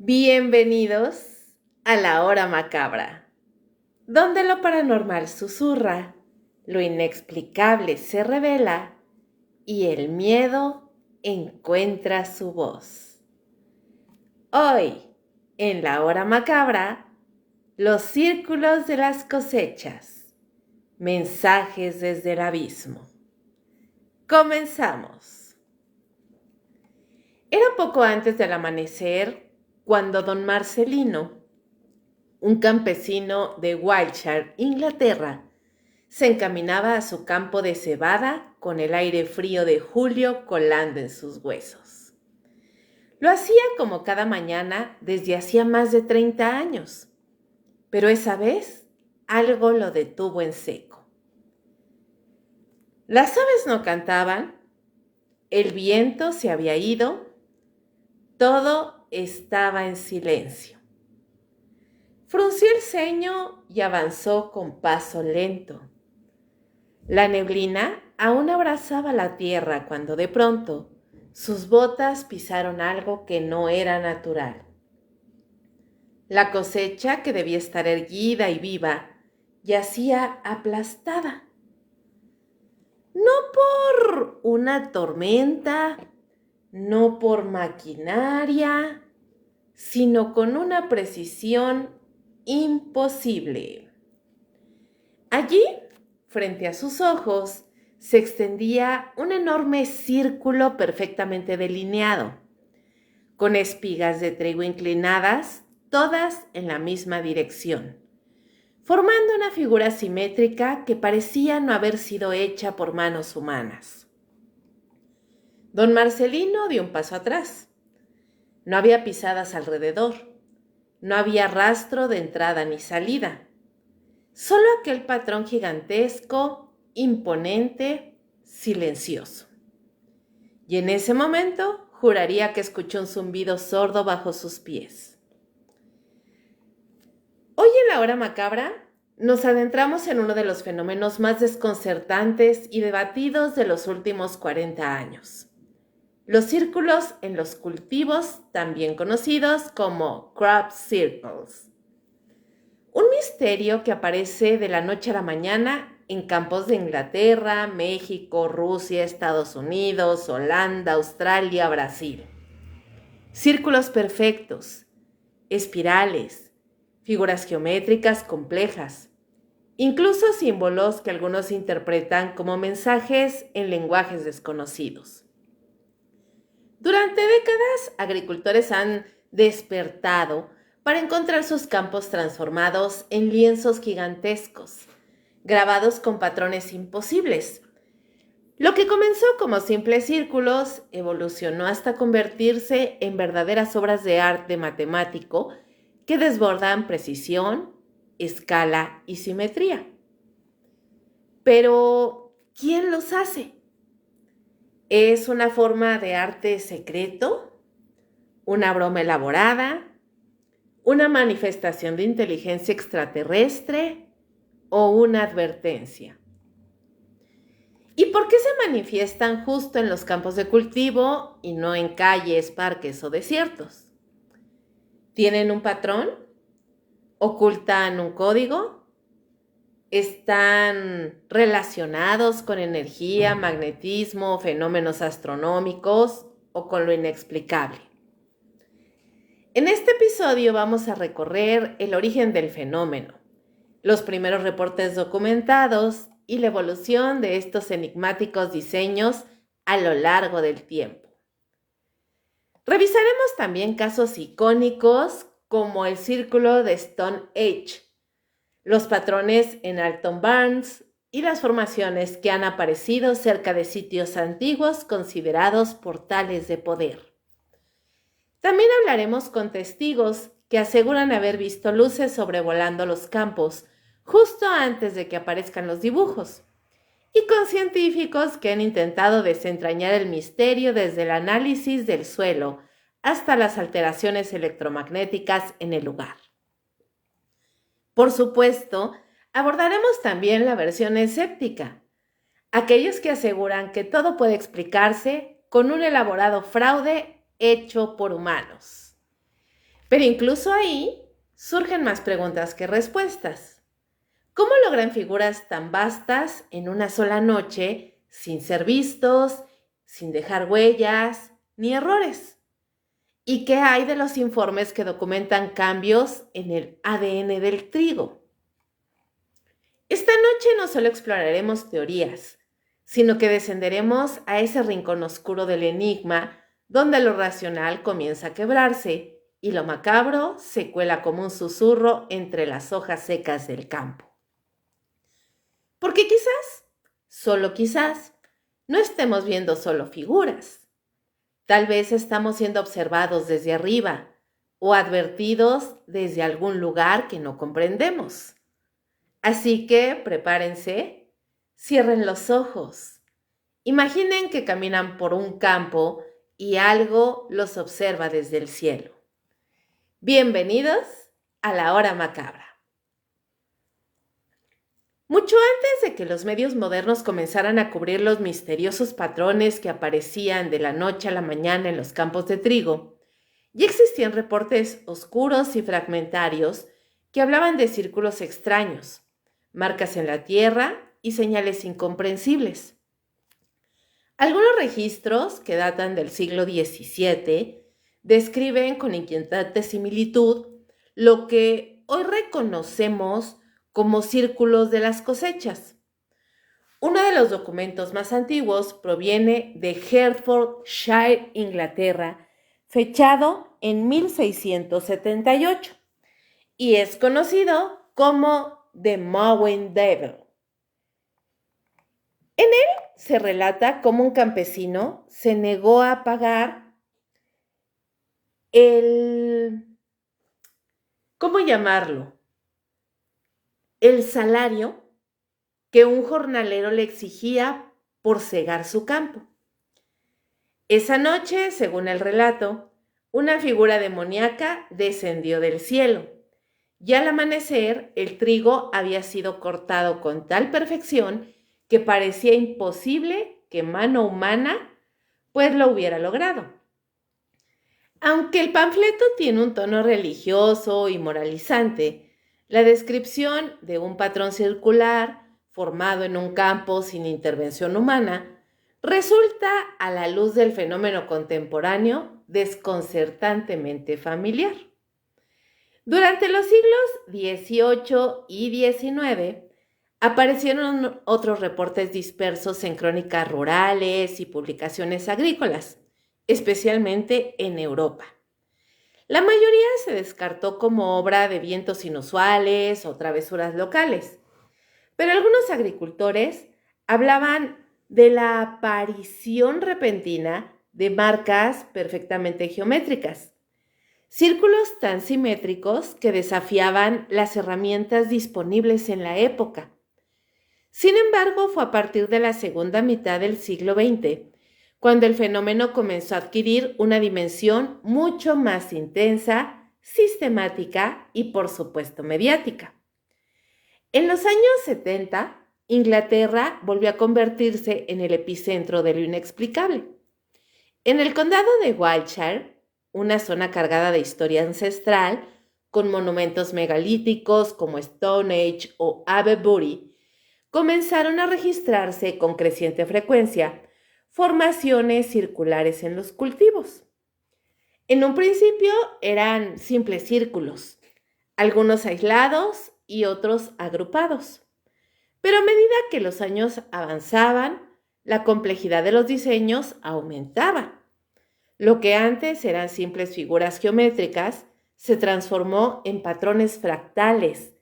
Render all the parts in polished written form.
Bienvenidos a la hora macabra, donde lo paranormal susurra, lo inexplicable se revela y el miedo encuentra su voz. Hoy, en la hora macabra, los círculos de las cosechas, mensajes desde el abismo. Comenzamos. Era poco antes del amanecer cuando don Marcelino, un campesino de Wiltshire, Inglaterra, se encaminaba a su campo de cebada con el aire frío de julio colando en sus huesos. Lo hacía como cada mañana desde hacía más de 30 años, pero esa vez algo lo detuvo en seco. Las aves no cantaban, el viento se había ido, todo estaba en silencio. Frunció el ceño y avanzó con paso lento. La neblina aún abrazaba la tierra cuando de pronto sus botas pisaron algo que no era natural. La cosecha, que debía estar erguida y viva, yacía aplastada. No por una tormenta, no por maquinaria, sino con una precisión imposible. Allí, frente a sus ojos, se extendía un enorme círculo perfectamente delineado, con espigas de trigo inclinadas, todas en la misma dirección, formando una figura simétrica que parecía no haber sido hecha por manos humanas. Don Marcelino dio un paso atrás. No había pisadas alrededor, no había rastro de entrada ni salida. Solo aquel patrón gigantesco, imponente, silencioso. Y en ese momento juraría que escuchó un zumbido sordo bajo sus pies. Hoy en la hora macabra nos adentramos en uno de los fenómenos más desconcertantes y debatidos de los últimos 40 años. Los círculos en los cultivos, también conocidos como crop circles. Un misterio que aparece de la noche a la mañana en campos de Inglaterra, México, Rusia, Estados Unidos, Holanda, Australia, Brasil. Círculos perfectos, espirales, figuras geométricas complejas, incluso símbolos que algunos interpretan como mensajes en lenguajes desconocidos. Durante décadas, agricultores han despertado para encontrar sus campos transformados en lienzos gigantescos, grabados con patrones imposibles. Lo que comenzó como simples círculos evolucionó hasta convertirse en verdaderas obras de arte matemático que desbordan precisión, escala y simetría. Pero, ¿quién los hace? ¿Es una forma de arte secreto? ¿Una broma elaborada? ¿Una manifestación de inteligencia extraterrestre o una advertencia? ¿Y por qué se manifiestan justo en los campos de cultivo y no en calles, parques o desiertos? ¿Tienen un patrón? ¿Ocultan un código? ¿Están relacionados con energía, magnetismo, fenómenos astronómicos o con lo inexplicable? En este episodio vamos a recorrer el origen del fenómeno, los primeros reportes documentados y la evolución de estos enigmáticos diseños a lo largo del tiempo. Revisaremos también casos icónicos como el círculo de Stone Age, los patrones en Alton Barnes y las formaciones que han aparecido cerca de sitios antiguos considerados portales de poder. También hablaremos con testigos que aseguran haber visto luces sobrevolando los campos justo antes de que aparezcan los dibujos, y con científicos que han intentado desentrañar el misterio desde el análisis del suelo hasta las alteraciones electromagnéticas en el lugar. Por supuesto, abordaremos también la versión escéptica, aquellos que aseguran que todo puede explicarse con un elaborado fraude hecho por humanos. Pero incluso ahí surgen más preguntas que respuestas. ¿Cómo logran figuras tan vastas en una sola noche sin ser vistos, sin dejar huellas ni errores? ¿Y qué hay de los informes que documentan cambios en el ADN del trigo? Esta noche no solo exploraremos teorías, sino que descenderemos a ese rincón oscuro del enigma donde lo racional comienza a quebrarse y lo macabro se cuela como un susurro entre las hojas secas del campo. Porque quizás, solo quizás, no estemos viendo solo figuras. Tal vez estamos siendo observados desde arriba o advertidos desde algún lugar que no comprendemos. Así que prepárense, cierren los ojos. Imaginen que caminan por un campo y algo los observa desde el cielo. Bienvenidos a la hora macabra. Mucho antes de que los medios modernos comenzaran a cubrir los misteriosos patrones que aparecían de la noche a la mañana en los campos de trigo, ya existían reportes oscuros y fragmentarios que hablaban de círculos extraños, marcas en la tierra y señales incomprensibles. Algunos registros, que datan del siglo XVII, describen con inquietante similitud lo que hoy reconocemos como círculos de las cosechas. Uno de los documentos más antiguos proviene de Hertfordshire, Inglaterra, fechado en 1678, y es conocido como The Mowing Devil. En él se relata cómo un campesino se negó a pagar ¿cómo llamarlo? El salario que un jornalero le exigía por cegar su campo. Esa noche, según el relato, una figura demoníaca descendió del cielo y al amanecer el trigo había sido cortado con tal perfección que parecía imposible que mano humana pues lo hubiera logrado. Aunque el panfleto tiene un tono religioso y moralizante, la descripción de un patrón circular formado en un campo sin intervención humana resulta, a la luz del fenómeno contemporáneo, desconcertantemente familiar. Durante los siglos XVIII y XIX aparecieron otros reportes dispersos en crónicas rurales y publicaciones agrícolas, especialmente en Europa. La mayoría se descartó como obra de vientos inusuales o travesuras locales, pero algunos agricultores hablaban de la aparición repentina de marcas perfectamente geométricas, círculos tan simétricos que desafiaban las herramientas disponibles en la época. Sin embargo, fue a partir de la segunda mitad del siglo XX cuando el fenómeno comenzó a adquirir una dimensión mucho más intensa, sistemática y, por supuesto, mediática. En los años 70, Inglaterra volvió a convertirse en el epicentro de lo inexplicable. En el condado de Wiltshire, una zona cargada de historia ancestral, con monumentos megalíticos como Stonehenge o Avebury, comenzaron a registrarse con creciente frecuencia formaciones circulares en los cultivos. En un principio eran simples círculos, algunos aislados y otros agrupados. Pero a medida que los años avanzaban, la complejidad de los diseños aumentaba. Lo que antes eran simples figuras geométricas se transformó en patrones fractales,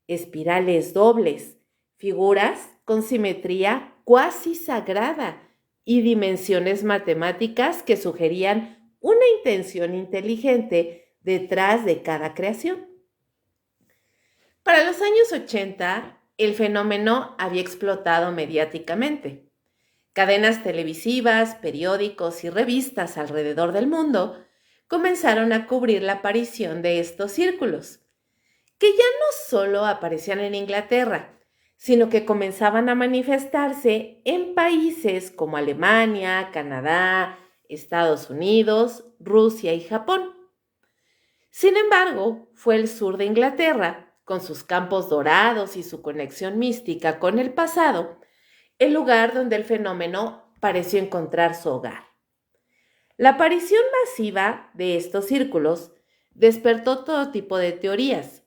espirales dobles, figuras con simetría cuasi sagrada y dimensiones matemáticas que sugerían una intención inteligente detrás de cada creación. Para los años 80, el fenómeno había explotado mediáticamente. Cadenas televisivas, periódicos y revistas alrededor del mundo comenzaron a cubrir la aparición de estos círculos, que ya no solo aparecían en Inglaterra, sino que comenzaban a manifestarse en países como Alemania, Canadá, Estados Unidos, Rusia y Japón. Sin embargo, fue el sur de Inglaterra, con sus campos dorados y su conexión mística con el pasado, el lugar donde el fenómeno pareció encontrar su hogar. La aparición masiva de estos círculos despertó todo tipo de teorías,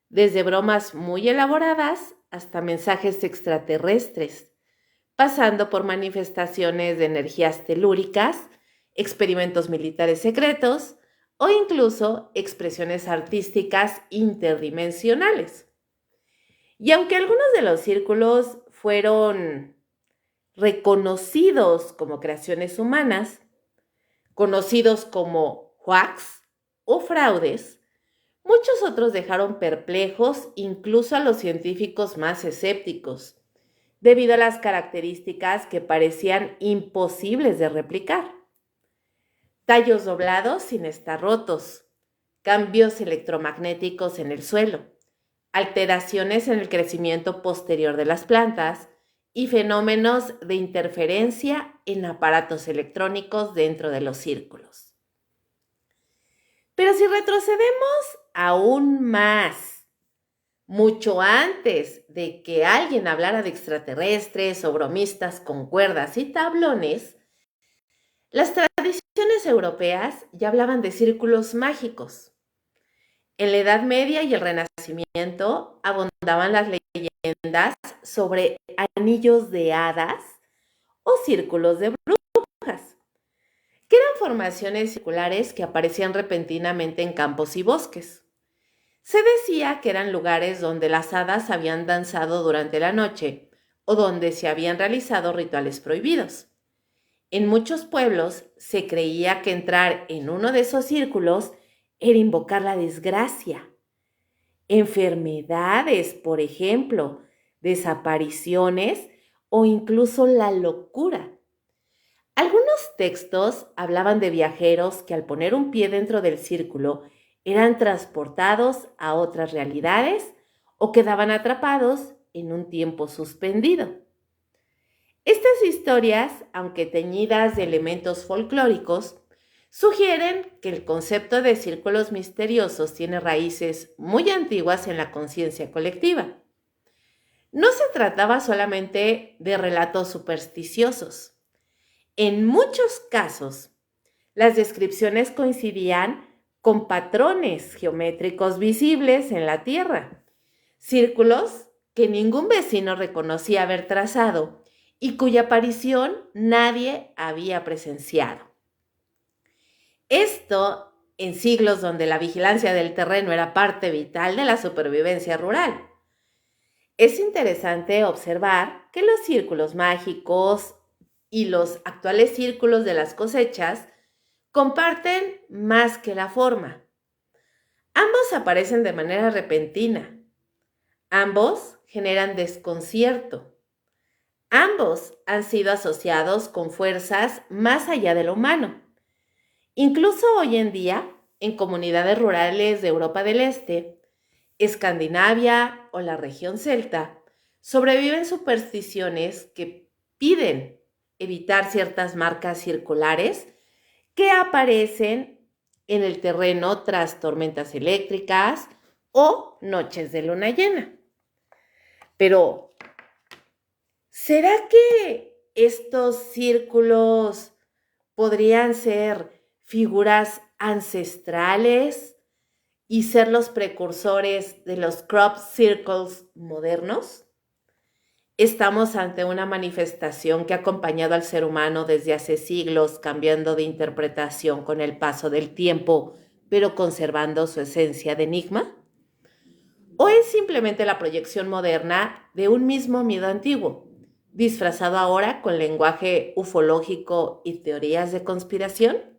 desde bromas muy elaboradas hasta mensajes extraterrestres, pasando por manifestaciones de energías telúricas, experimentos militares secretos o incluso expresiones artísticas interdimensionales. Y aunque algunos de los círculos fueron reconocidos como creaciones humanas, conocidos como hoax o fraudes, muchos otros dejaron perplejos incluso a los científicos más escépticos, debido a las características que parecían imposibles de replicar. Tallos doblados sin estar rotos, cambios electromagnéticos en el suelo, alteraciones en el crecimiento posterior de las plantas y fenómenos de interferencia en aparatos electrónicos dentro de los círculos. Pero si retrocedemos aún más, mucho antes de que alguien hablara de extraterrestres o bromistas con cuerdas y tablones, las tradiciones europeas ya hablaban de círculos mágicos. En la Edad Media y el Renacimiento abundaban las leyendas sobre anillos de hadas o círculos de brujas, que eran formaciones circulares que aparecían repentinamente en campos y bosques. Se decía que eran lugares donde las hadas habían danzado durante la noche o donde se habían realizado rituales prohibidos. En muchos pueblos se creía que entrar en uno de esos círculos era invocar la desgracia, enfermedades, por ejemplo, desapariciones o incluso la locura. Algunos textos hablaban de viajeros que al poner un pie dentro del círculo eran transportados a otras realidades o quedaban atrapados en un tiempo suspendido. Estas historias, aunque teñidas de elementos folclóricos, sugieren que el concepto de círculos misteriosos tiene raíces muy antiguas en la conciencia colectiva. No se trataba solamente de relatos supersticiosos. En muchos casos, las descripciones coincidían con patrones geométricos visibles en la Tierra, círculos que ningún vecino reconocía haber trazado y cuya aparición nadie había presenciado. Esto en siglos donde la vigilancia del terreno era parte vital de la supervivencia rural. Es interesante observar que los círculos mágicos y los actuales círculos de las cosechas comparten más que la forma. Ambos aparecen de manera repentina. Ambos generan desconcierto. Ambos han sido asociados con fuerzas más allá de lo humano. Incluso hoy en día, en comunidades rurales de Europa del Este, Escandinavia o la región celta, sobreviven supersticiones que piden evitar ciertas marcas circulares que aparecen en el terreno tras tormentas eléctricas o noches de luna llena. Pero, ¿será que estos círculos podrían ser figuras ancestrales y ser los precursores de los crop circles modernos? Estamos ante una manifestación que ha acompañado al ser humano desde hace siglos, cambiando de interpretación con el paso del tiempo, pero conservando su esencia de enigma. ¿O es simplemente la proyección moderna de un mismo miedo antiguo, disfrazado ahora con lenguaje ufológico y teorías de conspiración?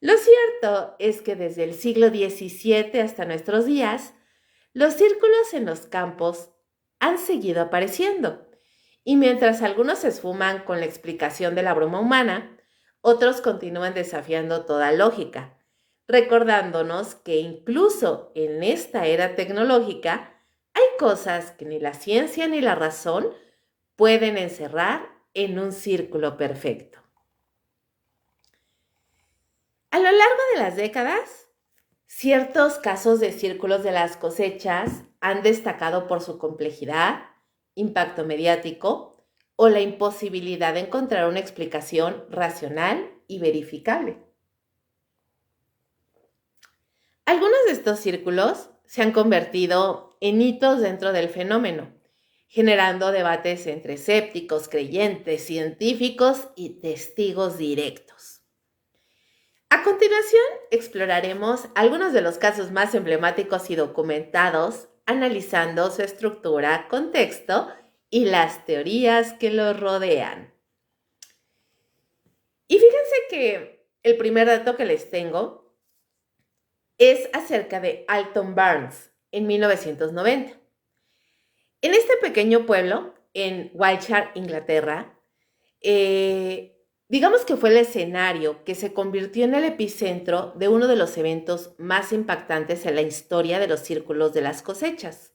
Lo cierto es que desde el siglo XVII hasta nuestros días, los círculos en los campos han seguido apareciendo, y mientras algunos se esfuman con la explicación de la broma humana, otros continúan desafiando toda lógica, recordándonos que incluso en esta era tecnológica hay cosas que ni la ciencia ni la razón pueden encerrar en un círculo perfecto. A lo largo de las décadas, Ciertos casos de círculos de las cosechas han destacado por su complejidad, impacto mediático o la imposibilidad de encontrar una explicación racional y verificable. Algunos de estos círculos se han convertido en hitos dentro del fenómeno, generando debates entre escépticos, creyentes, científicos y testigos directos. A continuación, exploraremos algunos de los casos más emblemáticos y documentados, analizando su estructura, contexto y las teorías que los rodean. Y fíjense que el primer dato que les tengo es acerca de Alton Barnes en 1990. En este pequeño pueblo, en Wiltshire, Inglaterra, digamos que fue el escenario que se convirtió en el epicentro de uno de los eventos más impactantes en la historia de los círculos de las cosechas.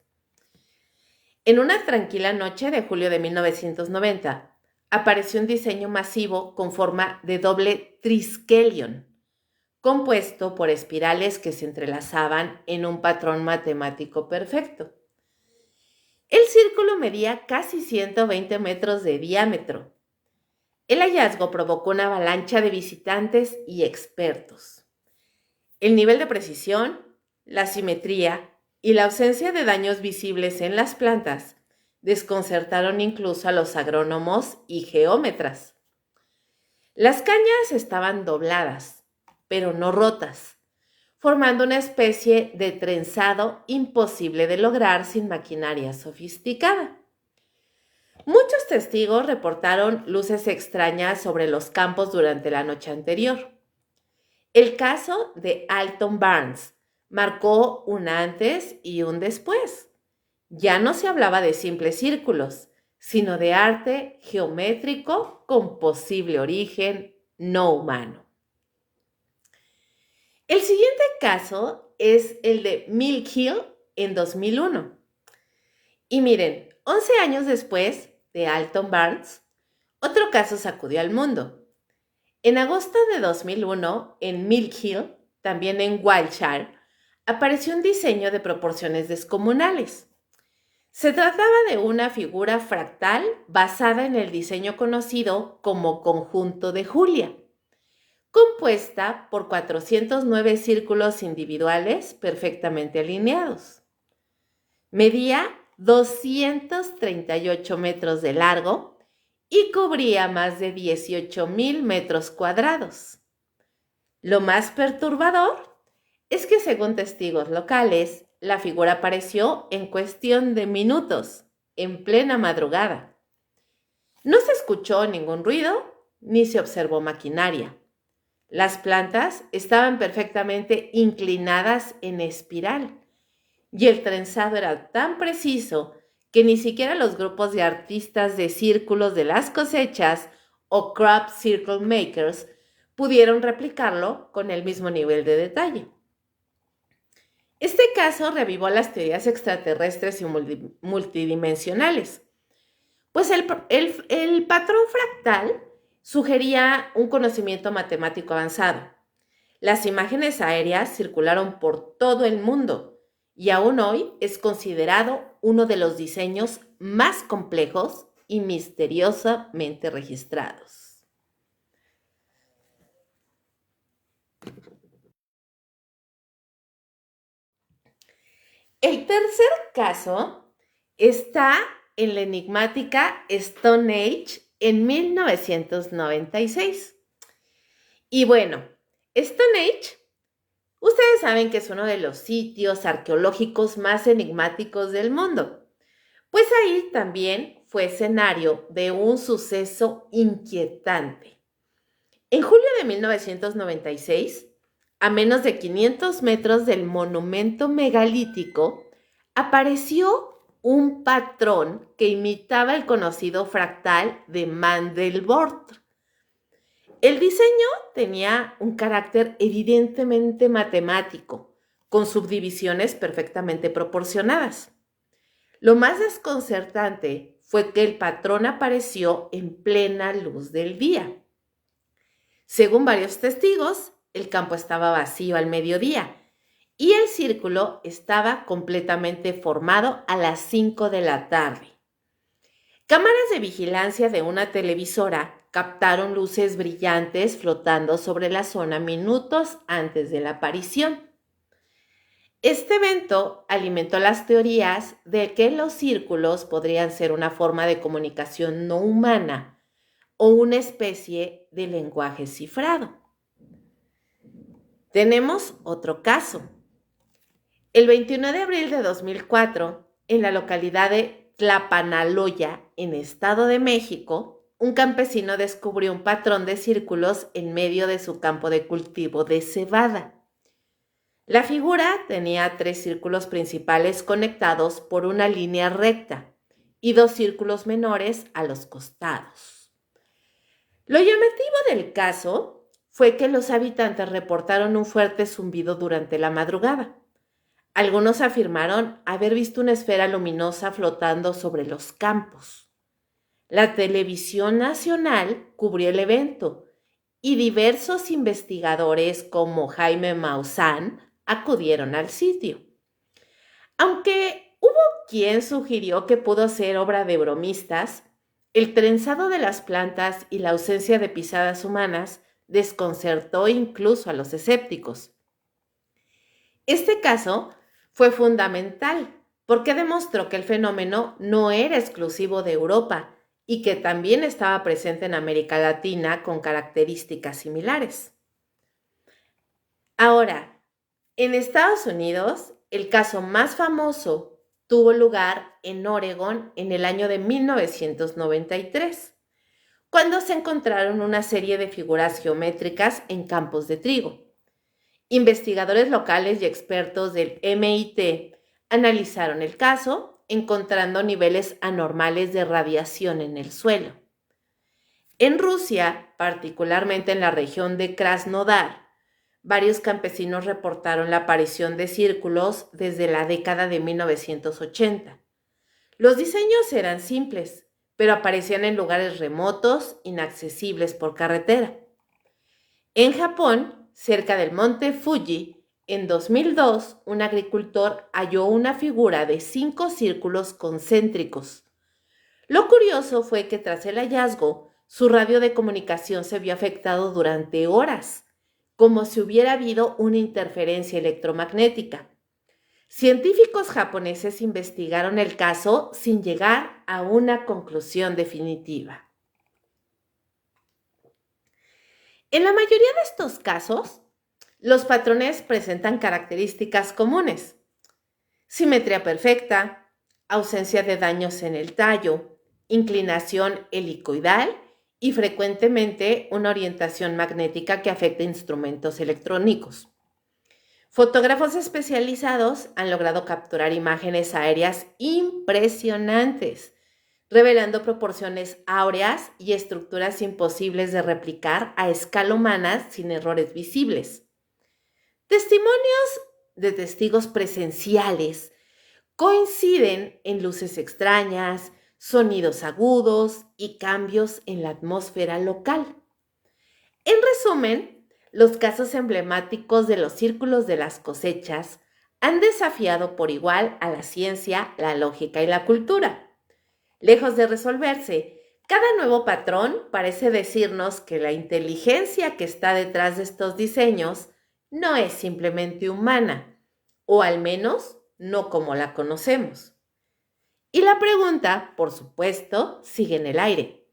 En una tranquila noche de julio de 1990, apareció un diseño masivo con forma de doble triskelion, compuesto por espirales que se entrelazaban en un patrón matemático perfecto. El círculo medía casi 120 metros de diámetro. El hallazgo provocó una avalancha de visitantes y expertos. El nivel de precisión, la simetría y la ausencia de daños visibles en las plantas desconcertaron incluso a los agrónomos y geómetras. Las cañas estaban dobladas, pero no rotas, formando una especie de trenzado imposible de lograr sin maquinaria sofisticada. Muchos testigos reportaron luces extrañas sobre los campos durante la noche anterior. El caso de Alton Barnes marcó un antes y un después. Ya no se hablaba de simples círculos, sino de arte geométrico con posible origen no humano. El siguiente caso es el de Mill Hill en 2001. Y miren, 11 años después de Alton Barnes, otro caso sacudió al mundo. En agosto de 2001, en Mill Hill, también en Wiltshire, apareció un diseño de proporciones descomunales. Se trataba de una figura fractal basada en el diseño conocido como conjunto de Julia, compuesta por 409 círculos individuales perfectamente alineados. Medía 238 metros de largo y cubría más de 18,000 metros cuadrados. Lo más perturbador es que, según testigos locales, la figura apareció en cuestión de minutos, en plena madrugada. No se escuchó ningún ruido ni se observó maquinaria. Las plantas estaban perfectamente inclinadas en espiral y el trenzado era tan preciso que ni siquiera los grupos de artistas de círculos de las cosechas o crop circle makers pudieron replicarlo con el mismo nivel de detalle. Este caso revivó las teorías extraterrestres y multidimensionales, pues el patrón fractal sugería un conocimiento matemático avanzado. Las imágenes aéreas circularon por todo el mundo y aún hoy es considerado uno de los diseños más complejos y misteriosamente registrados. El tercer caso está en la enigmática Stone Age en 1996. Y bueno, Stone Age, ustedes saben que es uno de los sitios arqueológicos más enigmáticos del mundo. Pues ahí también fue escenario de un suceso inquietante. En julio de 1996, a menos de 500 metros del monumento megalítico, apareció un patrón que imitaba el conocido fractal de Mandelbrot. El diseño tenía un carácter evidentemente matemático, con subdivisiones perfectamente proporcionadas. Lo más desconcertante fue que el patrón apareció en plena luz del día. Según varios testigos, el campo estaba vacío al mediodía y el círculo estaba completamente formado a las 5 de la tarde. Cámaras de vigilancia de una televisora captaron luces brillantes flotando sobre la zona minutos antes de la aparición. Este evento alimentó las teorías de que los círculos podrían ser una forma de comunicación no humana o una especie de lenguaje cifrado. Tenemos otro caso. El 21 de abril de 2004, en la localidad de Tlapanaloya, en Estado de México, un campesino descubrió un patrón de círculos en medio de su campo de cultivo de cebada. La figura tenía 3 círculos principales conectados por una línea recta y 2 círculos menores a los costados. Lo llamativo del caso fue que los habitantes reportaron un fuerte zumbido durante la madrugada. Algunos afirmaron haber visto una esfera luminosa flotando sobre los campos. La televisión nacional cubrió el evento y diversos investigadores como Jaime Maussan acudieron al sitio. Aunque hubo quien sugirió que pudo ser obra de bromistas, el trenzado de las plantas y la ausencia de pisadas humanas desconcertó incluso a los escépticos. Este caso fue fundamental porque demostró que el fenómeno no era exclusivo de Europa y que también estaba presente en América Latina con características similares. Ahora, en Estados Unidos, el caso más famoso tuvo lugar en Oregón en el año de 1993, cuando se encontraron una serie de figuras geométricas en campos de trigo. Investigadores locales y expertos del MIT analizaron el caso, encontrando niveles anormales de radiación en el suelo. En Rusia, particularmente en la región de Krasnodar, varios campesinos reportaron la aparición de círculos desde la década de 1980. Los diseños eran simples, pero aparecían en lugares remotos, inaccesibles por carretera. En Japón, cerca del monte Fuji, en 2002, un agricultor halló una figura de 5 círculos concéntricos. Lo curioso fue que tras el hallazgo, su radio de comunicación se vio afectado durante horas, como si hubiera habido una interferencia electromagnética. Científicos japoneses investigaron el caso sin llegar a una conclusión definitiva. En la mayoría de estos casos, los patrones presentan características comunes: simetría perfecta, ausencia de daños en el tallo, inclinación helicoidal y frecuentemente una orientación magnética que afecta instrumentos electrónicos. Fotógrafos especializados han logrado capturar imágenes aéreas impresionantes, revelando proporciones áureas y estructuras imposibles de replicar a escala humana sin errores visibles. Testimonios de testigos presenciales coinciden en luces extrañas, sonidos agudos y cambios en la atmósfera local. En resumen, los casos emblemáticos de los círculos de las cosechas han desafiado por igual a la ciencia, la lógica y la cultura. Lejos de resolverse, cada nuevo patrón parece decirnos que la inteligencia que está detrás de estos diseños no es simplemente humana, o al menos no como la conocemos. Y la pregunta, por supuesto, sigue en el aire.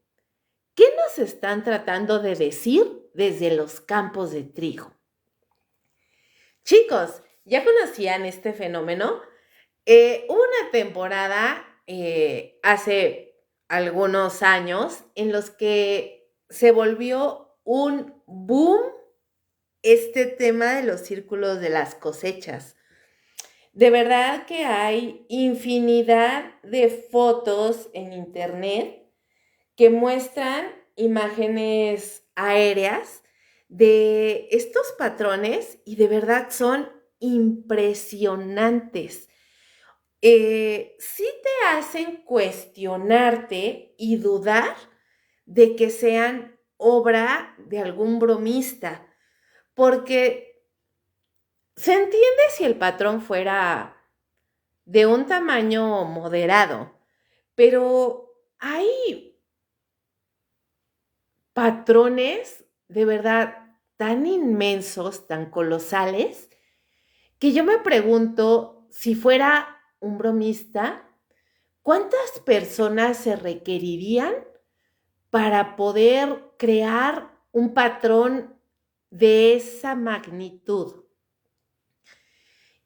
¿Qué nos están tratando de decir desde los campos de trigo? Chicos, ¿ya conocían este fenómeno? Hubo una temporada hace algunos años en los que se volvió un boom este tema de los círculos de las cosechas. De verdad que hay infinidad de fotos en internet que muestran imágenes aéreas de estos patrones y de verdad son impresionantes. Sí te hacen cuestionarte y dudar de que sean obra de algún bromista, porque Se entiende si el patrón fuera de un tamaño moderado, pero hay patrones de verdad tan inmensos, tan colosales, que yo me pregunto si fuera un bromista, ¿cuántas personas se requerirían para poder crear un patrón de esa magnitud?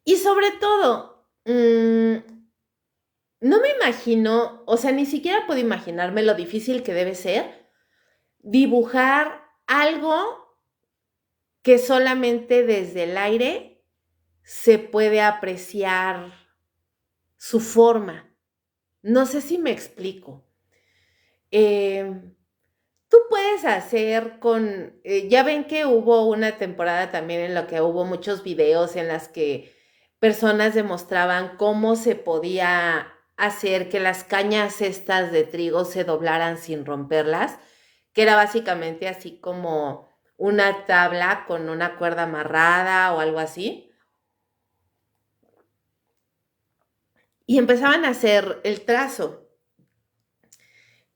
Y sobre todo, no me imagino, o sea, ni siquiera puedo imaginarme lo difícil que debe ser dibujar algo que solamente desde el aire se puede apreciar su forma. No sé si me explico. Eh, Tú puedes hacer ya ven que hubo una temporada también en la que hubo muchos videos en las que personas demostraban cómo se podía hacer que las cañas estas de trigo se doblaran sin romperlas, que era básicamente así como una tabla con una cuerda amarrada o algo así, y empezaban a hacer el trazo.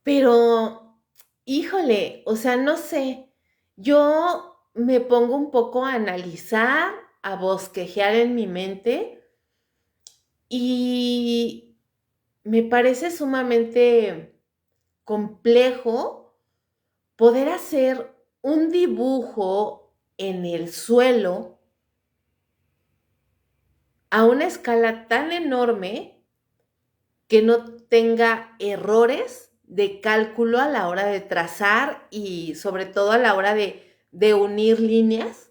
Pero, híjole, o sea, no sé, yo me pongo un poco a analizar, a bosquejear en mi mente y me parece sumamente complejo poder hacer un dibujo en el suelo a una escala tan enorme que no tenga errores de cálculo a la hora de trazar y sobre todo a la hora de unir líneas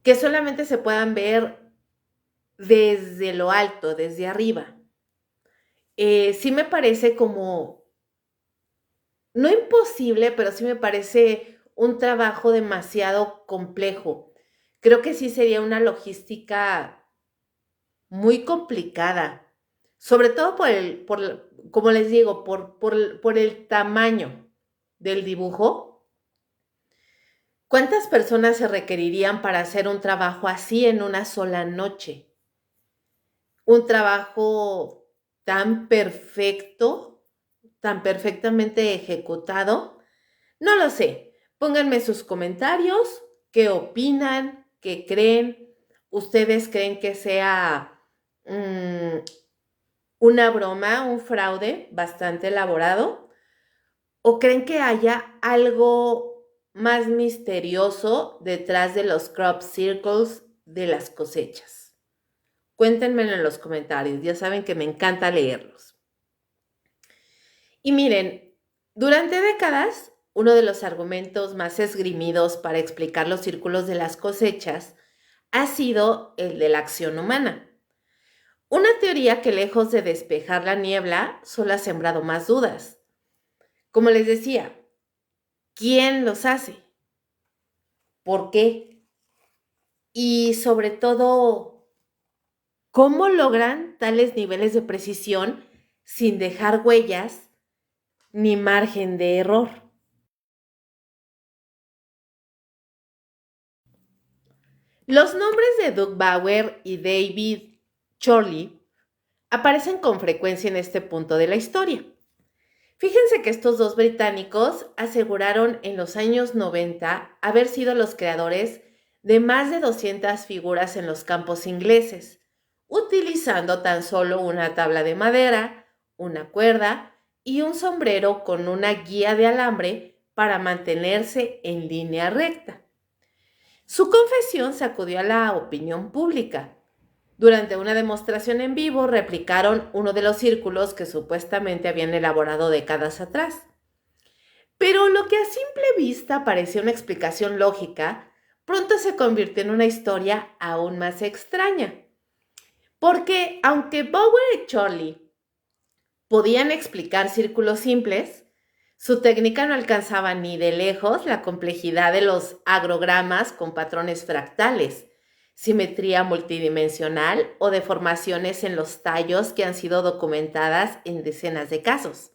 que solamente se puedan ver desde lo alto, desde arriba. Sí me parece como, no imposible, pero sí me parece un trabajo demasiado complejo. Creo que sí sería una logística muy complicada, sobre todo como les digo, por el tamaño del dibujo. ¿Cuántas personas se requerirían para hacer un trabajo así en una sola noche? Un trabajo tan perfecto, tan perfectamente ejecutado. No lo sé. Pónganme sus comentarios, qué opinan, qué creen. ¿Ustedes creen que sea una broma, un fraude bastante elaborado? ¿O creen que haya algo más misterioso detrás de los crop circles de las cosechas? Cuéntenmelo en los comentarios, ya saben que me encanta leerlos. Y miren, durante décadas, uno de los argumentos más esgrimidos para explicar los círculos de las cosechas ha sido el de la acción humana. Una teoría que lejos de despejar la niebla, solo ha sembrado más dudas. Como les decía, ¿quién los hace? ¿Por qué? Y sobre todo, ¿cómo logran tales niveles de precisión sin dejar huellas ni margen de error? Los nombres de Doug Bauer y David Chorley aparecen con frecuencia en este punto de la historia. Fíjense que estos dos británicos aseguraron en los años 90 haber sido los creadores de más de 200 figuras en los campos ingleses, utilizando tan solo una tabla de madera, una cuerda y un sombrero con una guía de alambre para mantenerse en línea recta. Su confesión sacudió a la opinión pública. Durante una demostración en vivo replicaron uno de los círculos que supuestamente habían elaborado décadas atrás. Pero lo que a simple vista parecía una explicación lógica, pronto se convirtió en una historia aún más extraña. Porque aunque Bauer y Chorley podían explicar círculos simples, su técnica no alcanzaba ni de lejos la complejidad de los agrogramas con patrones fractales, simetría multidimensional o deformaciones en los tallos que han sido documentadas en decenas de casos.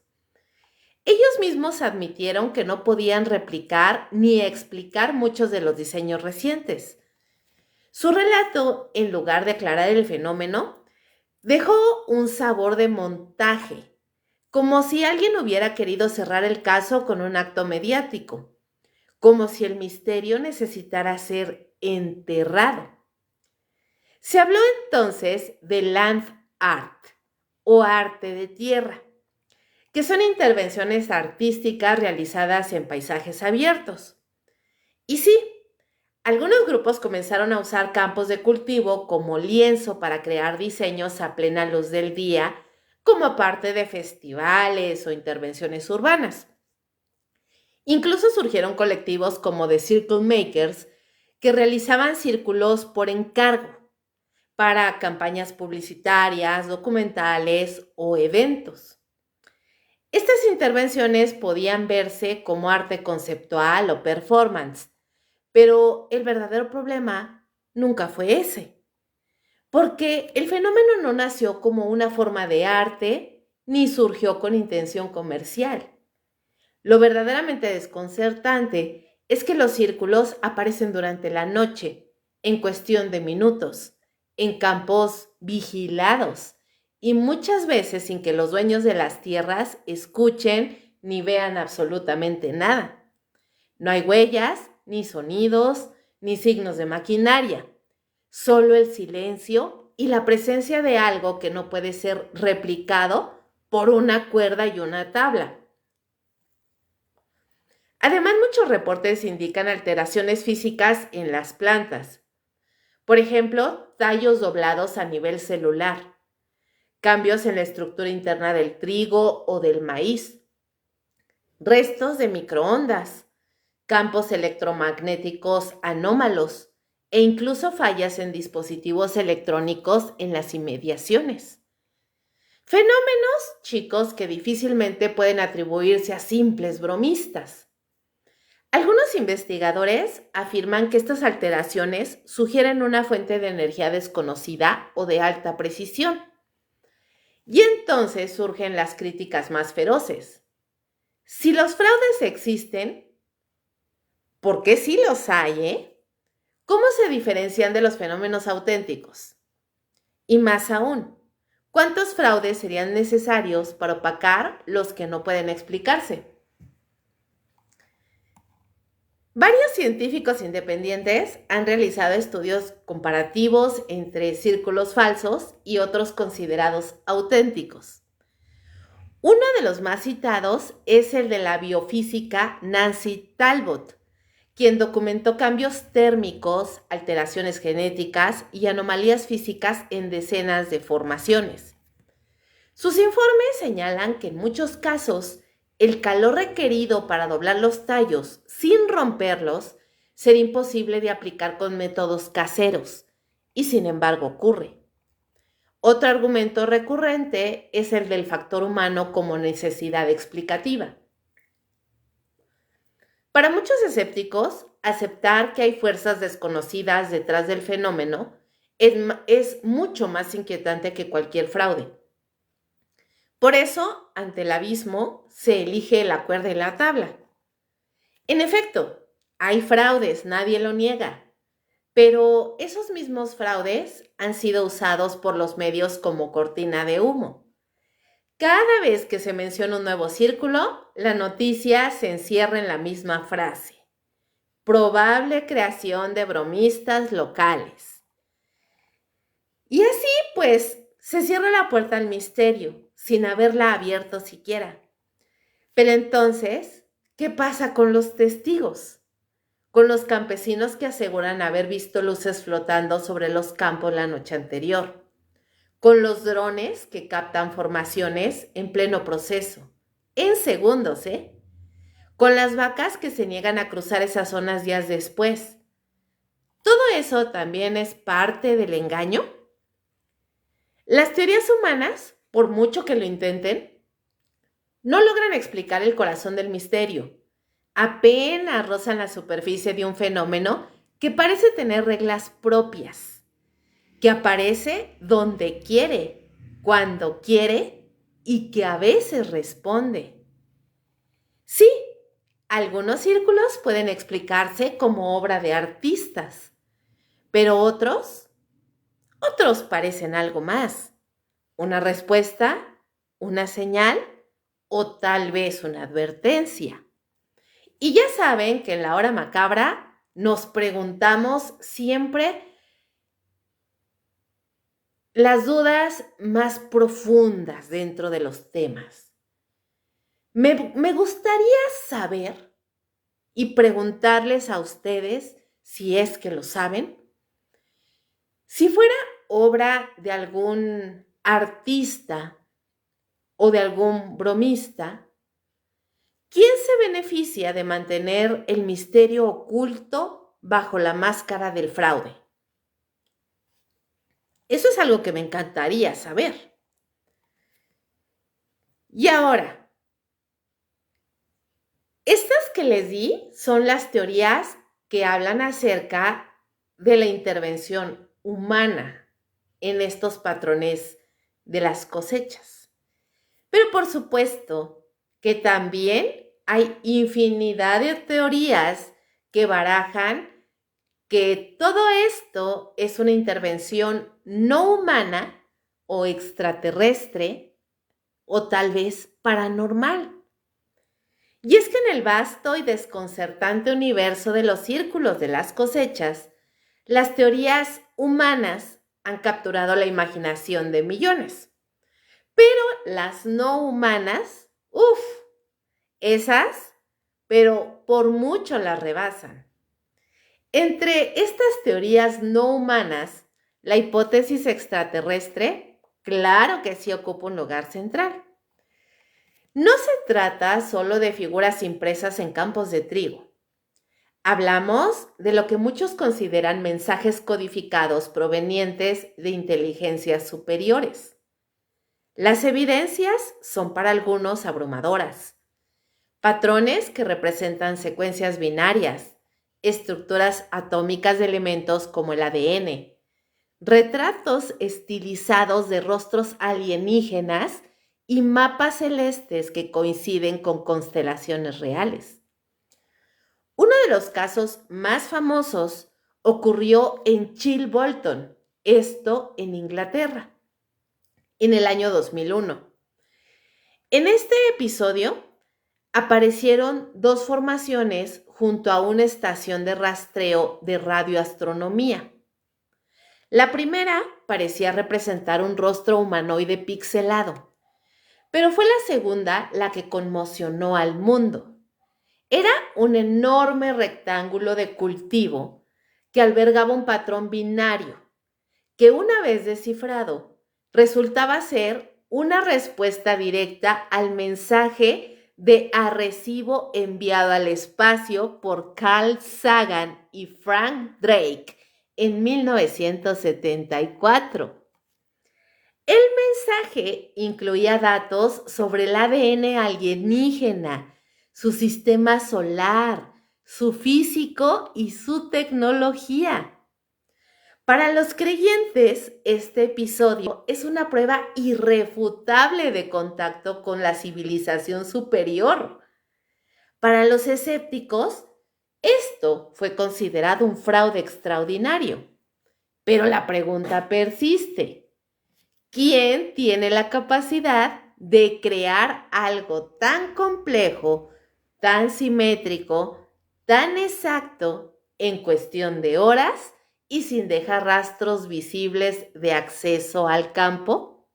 Ellos mismos admitieron que no podían replicar ni explicar muchos de los diseños recientes. Su relato, en lugar de aclarar el fenómeno, dejó un sabor de montaje, como si alguien hubiera querido cerrar el caso con un acto mediático, como si el misterio necesitara ser enterrado. Se habló entonces de land art o arte de tierra, que son intervenciones artísticas realizadas en paisajes abiertos. Y sí, algunos grupos comenzaron a usar campos de cultivo como lienzo para crear diseños a plena luz del día, como parte de festivales o intervenciones urbanas. Incluso surgieron colectivos como The Circle Makers que realizaban círculos por encargo para campañas publicitarias, documentales o eventos. Estas intervenciones podían verse como arte conceptual o performance, pero el verdadero problema nunca fue ese, porque el fenómeno no nació como una forma de arte ni surgió con intención comercial. Lo verdaderamente desconcertante es que los círculos aparecen durante la noche, en cuestión de minutos, en campos vigilados y muchas veces sin que los dueños de las tierras escuchen ni vean absolutamente nada. No hay huellas, ni sonidos, ni signos de maquinaria, solo el silencio y la presencia de algo que no puede ser replicado por una cuerda y una tabla. Además, muchos reportes indican alteraciones físicas en las plantas. Por ejemplo, tallos doblados a nivel celular, cambios en la estructura interna del trigo o del maíz, restos de microondas, campos electromagnéticos anómalos e incluso fallas en dispositivos electrónicos en las inmediaciones. Fenómenos, chicos, que difícilmente pueden atribuirse a simples bromistas. Algunos investigadores afirman que estas alteraciones sugieren una fuente de energía desconocida o de alta precisión. Y entonces surgen las críticas más feroces. Si los fraudes existen, ¿por qué sí los hay, ¿Cómo se diferencian de los fenómenos auténticos? Y más aún, ¿cuántos fraudes serían necesarios para opacar los que no pueden explicarse? Varios científicos independientes han realizado estudios comparativos entre círculos falsos y otros considerados auténticos. Uno de los más citados es el de la biofísica Nancy Talbot, quien documentó cambios térmicos, alteraciones genéticas y anomalías físicas en decenas de formaciones. Sus informes señalan que en muchos casos el calor requerido para doblar los tallos sin romperlos sería imposible de aplicar con métodos caseros, y sin embargo ocurre. Otro argumento recurrente es el del factor humano como necesidad explicativa. Para muchos escépticos, aceptar que hay fuerzas desconocidas detrás del fenómeno es mucho más inquietante que cualquier fraude. Por eso, ante el abismo, se elige la cuerda y la tabla. En efecto, hay fraudes, nadie lo niega, pero esos mismos fraudes han sido usados por los medios como cortina de humo. Cada vez que se menciona un nuevo círculo, la noticia se encierra en la misma frase: probable creación de bromistas locales. Y así, pues, se cierra la puerta al misterio, sin haberla abierto siquiera. Pero entonces, ¿qué pasa con los testigos? Con los campesinos que aseguran haber visto luces flotando sobre los campos la noche anterior. Con los drones que captan formaciones en pleno proceso, en segundos, Con las vacas que se niegan a cruzar esas zonas días después. ¿Todo eso también es parte del engaño? Las teorías humanas, por mucho que lo intenten, no logran explicar el corazón del misterio. Apenas rozan la superficie de un fenómeno que parece tener reglas propias, que aparece donde quiere, cuando quiere y que a veces responde. Sí, algunos círculos pueden explicarse como obra de artistas, pero otros parecen algo más. Una respuesta, una señal o tal vez una advertencia. Y ya saben que en la hora macabra nos preguntamos siempre las dudas más profundas dentro de los temas. Me gustaría saber y preguntarles a ustedes, si es que lo saben, si fuera obra de algún artista o de algún bromista, ¿quién se beneficia de mantener el misterio oculto bajo la máscara del fraude? Eso es algo que me encantaría saber. Y ahora, estas que les di son las teorías que hablan acerca de la intervención humana en estos patrones de las cosechas. Pero por supuesto que también hay infinidad de teorías que barajan que todo esto es una intervención no humana o extraterrestre o tal vez paranormal. Y es que en el vasto y desconcertante universo de los círculos de las cosechas, las teorías humanas han capturado la imaginación de millones. Pero las no humanas, esas, pero por mucho las rebasan. Entre estas teorías no humanas, la hipótesis extraterrestre, claro que sí ocupa un lugar central. No se trata solo de figuras impresas en campos de trigo. Hablamos de lo que muchos consideran mensajes codificados provenientes de inteligencias superiores. Las evidencias son para algunos abrumadoras. Patrones que representan secuencias binarias, estructuras atómicas de elementos como el ADN, retratos estilizados de rostros alienígenas y mapas celestes que coinciden con constelaciones reales. Uno de los casos más famosos ocurrió en Chilbolton, esto en Inglaterra, en el año 2001. En este episodio aparecieron dos formaciones junto a una estación de rastreo de radioastronomía. La primera parecía representar un rostro humanoide pixelado, pero fue la segunda la que conmocionó al mundo. Era un enorme rectángulo de cultivo que albergaba un patrón binario que, una vez descifrado, resultaba ser una respuesta directa al mensaje de arrecibo enviado al espacio por Carl Sagan y Frank Drake en 1974. El mensaje incluía datos sobre el ADN alienígena, su sistema solar, su físico y su tecnología. Para los creyentes, este episodio es una prueba irrefutable de contacto con la civilización superior. Para los escépticos, esto fue considerado un fraude extraordinario. Pero la pregunta persiste. ¿Quién tiene la capacidad de crear algo tan complejo, tan simétrico, tan exacto en cuestión de horas y sin dejar rastros visibles de acceso al campo?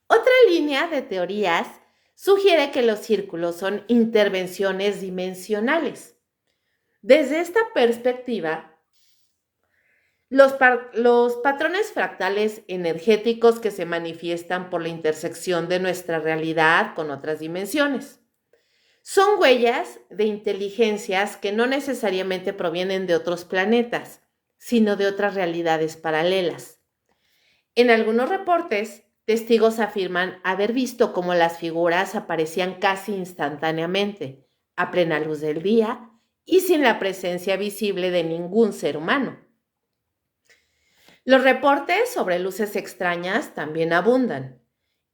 Otra línea de teorías sugiere que los círculos son intervenciones dimensionales. Desde esta perspectiva, los patrones fractales energéticos que se manifiestan por la intersección de nuestra realidad con otras dimensiones. Son huellas de inteligencias que no necesariamente provienen de otros planetas, sino de otras realidades paralelas. En algunos reportes, testigos afirman haber visto cómo las figuras aparecían casi instantáneamente, a plena luz del día y sin la presencia visible de ningún ser humano. Los reportes sobre luces extrañas también abundan.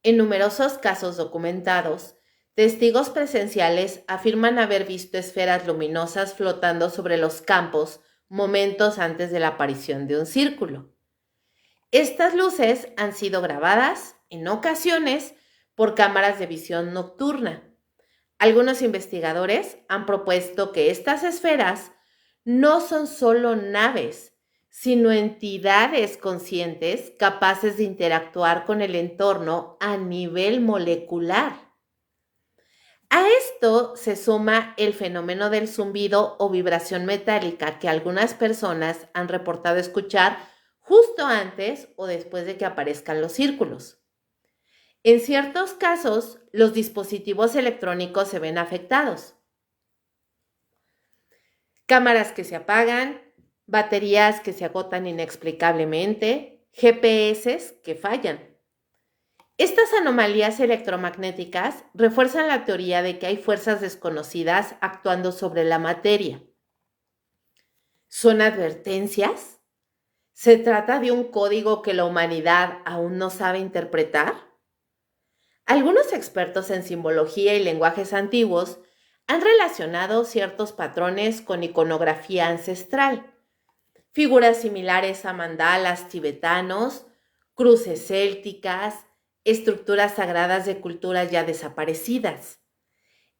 En numerosos casos documentados, testigos presenciales afirman haber visto esferas luminosas flotando sobre los campos momentos antes de la aparición de un círculo. Estas luces han sido grabadas en ocasiones por cámaras de visión nocturna. Algunos investigadores han propuesto que estas esferas no son solo naves, sino entidades conscientes capaces de interactuar con el entorno a nivel molecular. A esto se suma el fenómeno del zumbido o vibración metálica que algunas personas han reportado escuchar justo antes o después de que aparezcan los círculos. En ciertos casos, los dispositivos electrónicos se ven afectados. Cámaras que se apagan, baterías que se agotan inexplicablemente, GPS que fallan. Estas anomalías electromagnéticas refuerzan la teoría de que hay fuerzas desconocidas actuando sobre la materia. ¿Son advertencias? ¿Se trata de un código que la humanidad aún no sabe interpretar? Algunos expertos en simbología y lenguajes antiguos han relacionado ciertos patrones con iconografía ancestral, figuras similares a mandalas tibetanos, cruces célticas, estructuras sagradas de culturas ya desaparecidas.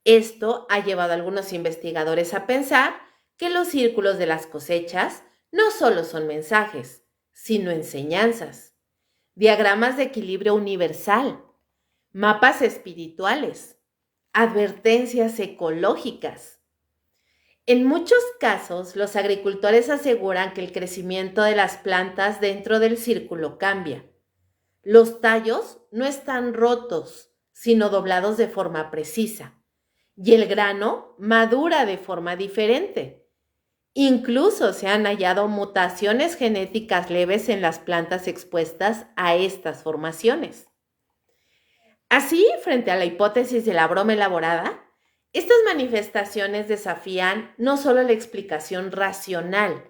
Esto ha llevado a algunos investigadores a pensar que los círculos de las cosechas no solo son mensajes, sino enseñanzas, diagramas de equilibrio universal, mapas espirituales, advertencias ecológicas. En muchos casos, los agricultores aseguran que el crecimiento de las plantas dentro del círculo cambia. Los tallos no están rotos, sino doblados de forma precisa, y el grano madura de forma diferente. Incluso se han hallado mutaciones genéticas leves en las plantas expuestas a estas formaciones. Así, frente a la hipótesis de la broma elaborada, estas manifestaciones desafían no solo la explicación racional,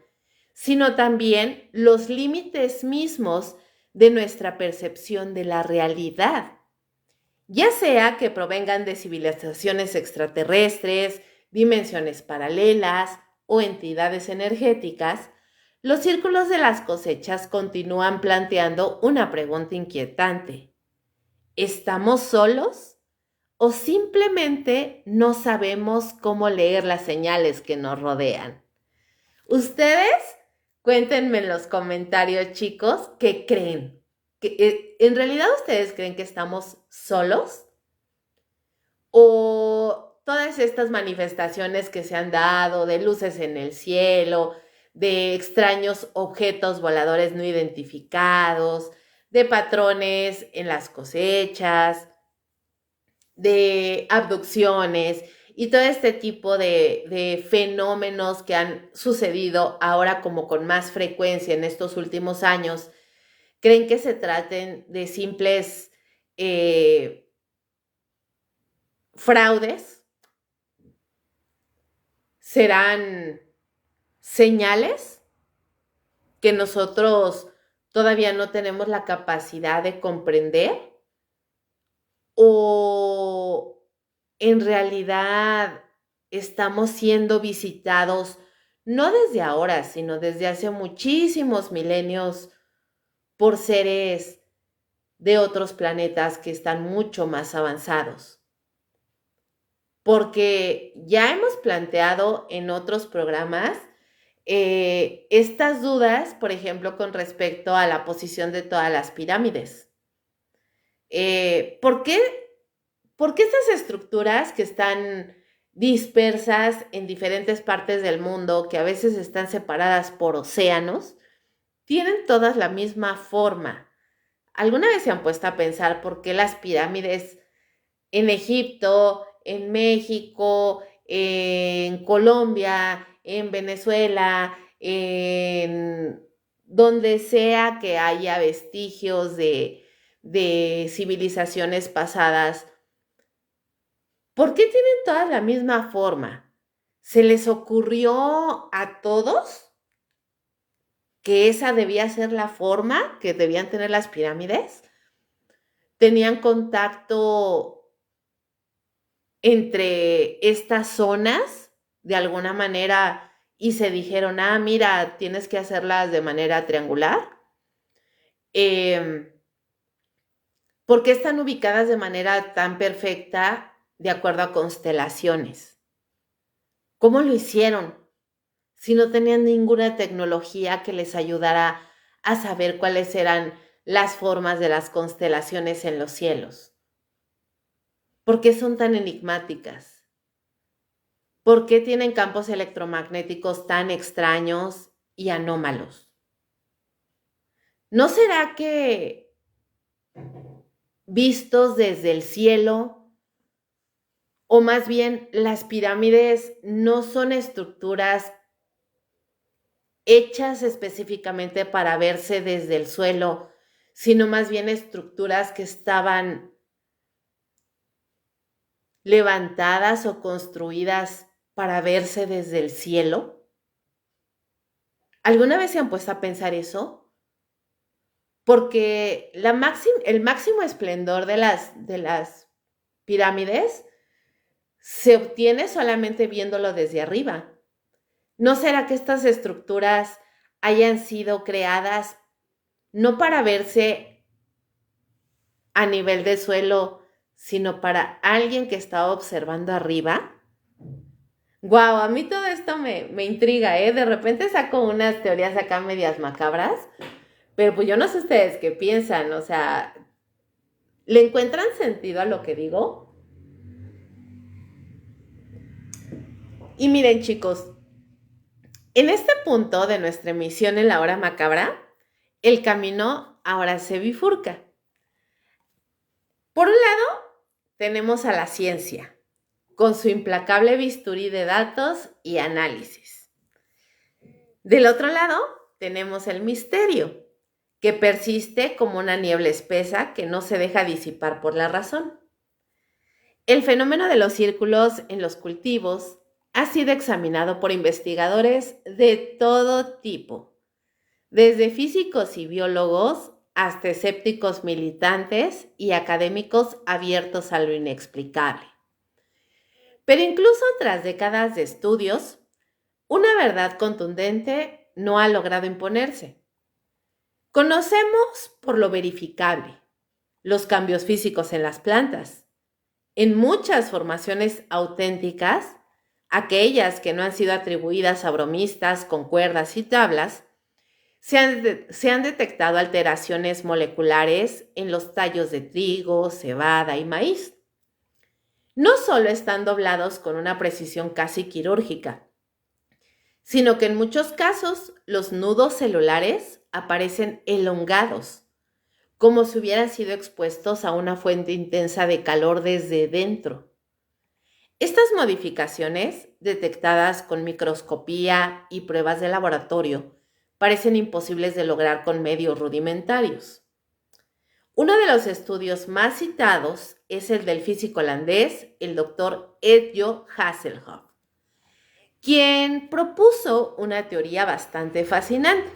sino también los límites mismos de nuestra percepción de la realidad, ya sea que provengan de civilizaciones extraterrestres, dimensiones paralelas o entidades energéticas. Los círculos de las cosechas continúan planteando una pregunta inquietante. ¿Estamos solos? ¿O simplemente no sabemos cómo leer las señales que nos rodean? ¿Ustedes? Cuéntenme en los comentarios, chicos, ¿qué creen? ¿En realidad ustedes creen que estamos solos? ¿O todas estas manifestaciones que se han dado de luces en el cielo, de extraños objetos voladores no identificados, de patrones en las cosechas, de abducciones y todo este tipo de fenómenos que han sucedido ahora como con más frecuencia en estos últimos años, creen que se traten de simples fraudes? ¿Serán señales que nosotros todavía no tenemos la capacidad de comprender? ¿O en realidad estamos siendo visitados no desde ahora, sino desde hace muchísimos milenios por seres de otros planetas que están mucho más avanzados? Porque ya hemos planteado en otros programas estas dudas, por ejemplo, con respecto a la posición de todas las pirámides. ¿Por qué estas estructuras que están dispersas en diferentes partes del mundo, que a veces están separadas por océanos, tienen todas la misma forma? ¿Alguna vez se han puesto a pensar por qué las pirámides en Egipto, en México, en Colombia, en Venezuela, en donde sea que haya vestigios de civilizaciones pasadas, por qué tienen todas la misma forma? ¿Se les ocurrió a todos que esa debía ser la forma que debían tener las pirámides? ¿Tenían contacto entre estas zonas de alguna manera y se dijeron, mira, tienes que hacerlas de manera triangular. ¿Por qué están ubicadas de manera tan perfecta de acuerdo a constelaciones? ¿Cómo lo hicieron? Si no tenían ninguna tecnología que les ayudara a saber cuáles eran las formas de las constelaciones en los cielos. ¿Por qué son tan enigmáticas? ¿Por qué tienen campos electromagnéticos tan extraños y anómalos? ¿No será que vistos desde el cielo, o más bien las pirámides no son estructuras hechas específicamente para verse desde el suelo, sino más bien estructuras que estaban levantadas o construidas para verse desde el cielo? ¿Alguna vez se han puesto a pensar eso? Porque el máximo esplendor de las pirámides se obtiene solamente viéndolo desde arriba. ¿No será que estas estructuras hayan sido creadas no para verse a nivel de suelo, sino para alguien que estaba observando arriba? Guau, a mí todo esto me intriga, ¿eh? De repente saco unas teorías acá medias macabras, pero pues yo no sé ustedes qué piensan, o sea, ¿le encuentran sentido a lo que digo? Y miren, chicos, en este punto de nuestra emisión en la hora macabra, el camino ahora se bifurca. Por un lado, tenemos a la ciencia, con su implacable bisturí de datos y análisis. Del otro lado, tenemos el misterio, que persiste como una niebla espesa que no se deja disipar por la razón. El fenómeno de los círculos en los cultivos ha sido examinado por investigadores de todo tipo, desde físicos y biólogos hasta escépticos militantes y académicos abiertos a lo inexplicable. Pero incluso tras décadas de estudios, una verdad contundente no ha logrado imponerse. Conocemos por lo verificable los cambios físicos en las plantas. En muchas formaciones auténticas, aquellas que no han sido atribuidas a bromistas con cuerdas y tablas, se han detectado alteraciones moleculares en los tallos de trigo, cebada y maíz. No solo están doblados con una precisión casi quirúrgica, sino que en muchos casos los nudos celulares aparecen elongados, como si hubieran sido expuestos a una fuente intensa de calor desde dentro. Estas modificaciones, detectadas con microscopía y pruebas de laboratorio, parecen imposibles de lograr con medios rudimentarios. Uno de los estudios más citados es el del físico holandés, el doctor Edjo Hasselhoff, quien propuso una teoría bastante fascinante.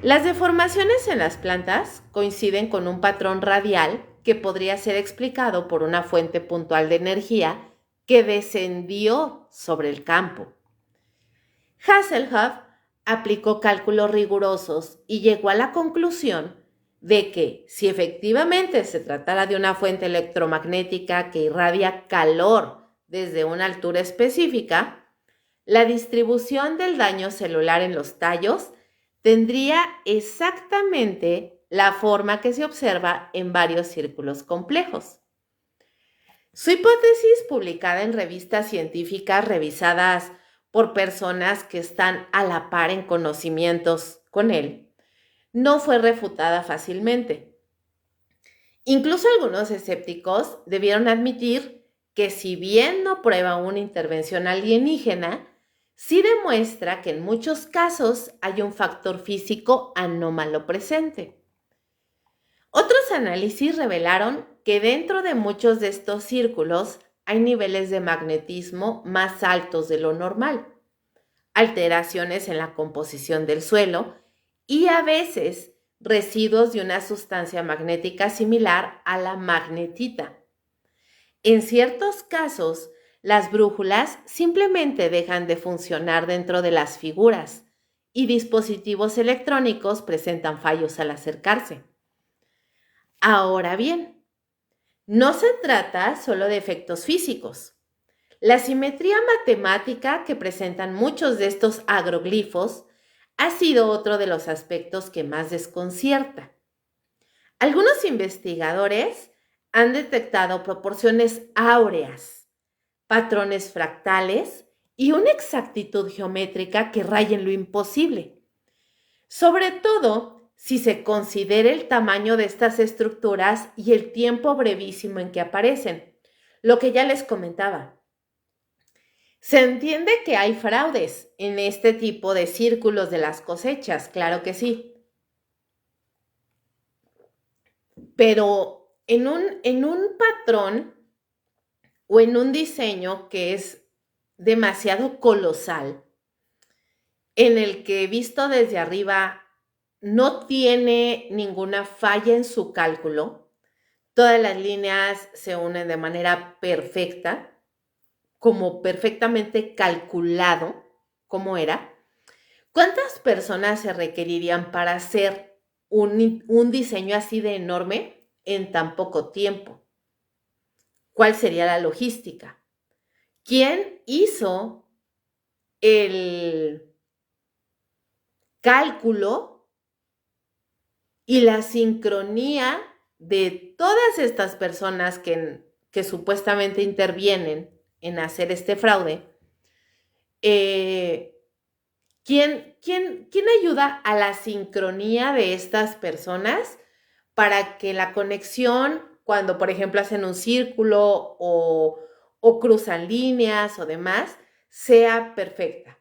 Las deformaciones en las plantas coinciden con un patrón radial que podría ser explicado por una fuente puntual de energía que descendió sobre el campo. Hasselhoff aplicó cálculos rigurosos y llegó a la conclusión de que si efectivamente se tratara de una fuente electromagnética que irradia calor desde una altura específica, la distribución del daño celular en los tallos tendría exactamente la forma que se observa en varios círculos complejos. Su hipótesis, publicada en revistas científicas revisadas por personas que están a la par en conocimientos con él, no fue refutada fácilmente. Incluso algunos escépticos debieron admitir que si bien no prueba una intervención alienígena, sí demuestra que en muchos casos hay un factor físico anómalo presente. Otros análisis revelaron que dentro de muchos de estos círculos hay niveles de magnetismo más altos de lo normal, alteraciones en la composición del suelo y a veces residuos de una sustancia magnética similar a la magnetita. En ciertos casos, las brújulas simplemente dejan de funcionar dentro de las figuras y dispositivos electrónicos presentan fallos al acercarse. Ahora bien, no se trata solo de efectos físicos. La simetría matemática que presentan muchos de estos agroglifos ha sido otro de los aspectos que más desconcierta. Algunos investigadores han detectado proporciones áureas, patrones fractales y una exactitud geométrica que raya en lo imposible. Sobre todo si se considera el tamaño de estas estructuras y el tiempo brevísimo en que aparecen, lo que ya les comentaba. Se entiende que hay fraudes en este tipo de círculos de las cosechas, claro que sí. Pero en un patrón o en un diseño que es demasiado colosal, en el que visto desde arriba no tiene ninguna falla en su cálculo, todas las líneas se unen de manera perfecta, como perfectamente calculado, como era. ¿Cuántas personas se requerirían para hacer un diseño así de enorme en tan poco tiempo? ¿Cuál sería la logística? ¿Quién hizo el cálculo y la sincronía de todas estas personas que supuestamente intervienen en hacer este fraude? ¿Quién ayuda a la sincronía de estas personas para que la conexión, cuando por ejemplo hacen un círculo o cruzan líneas o demás, sea perfecta?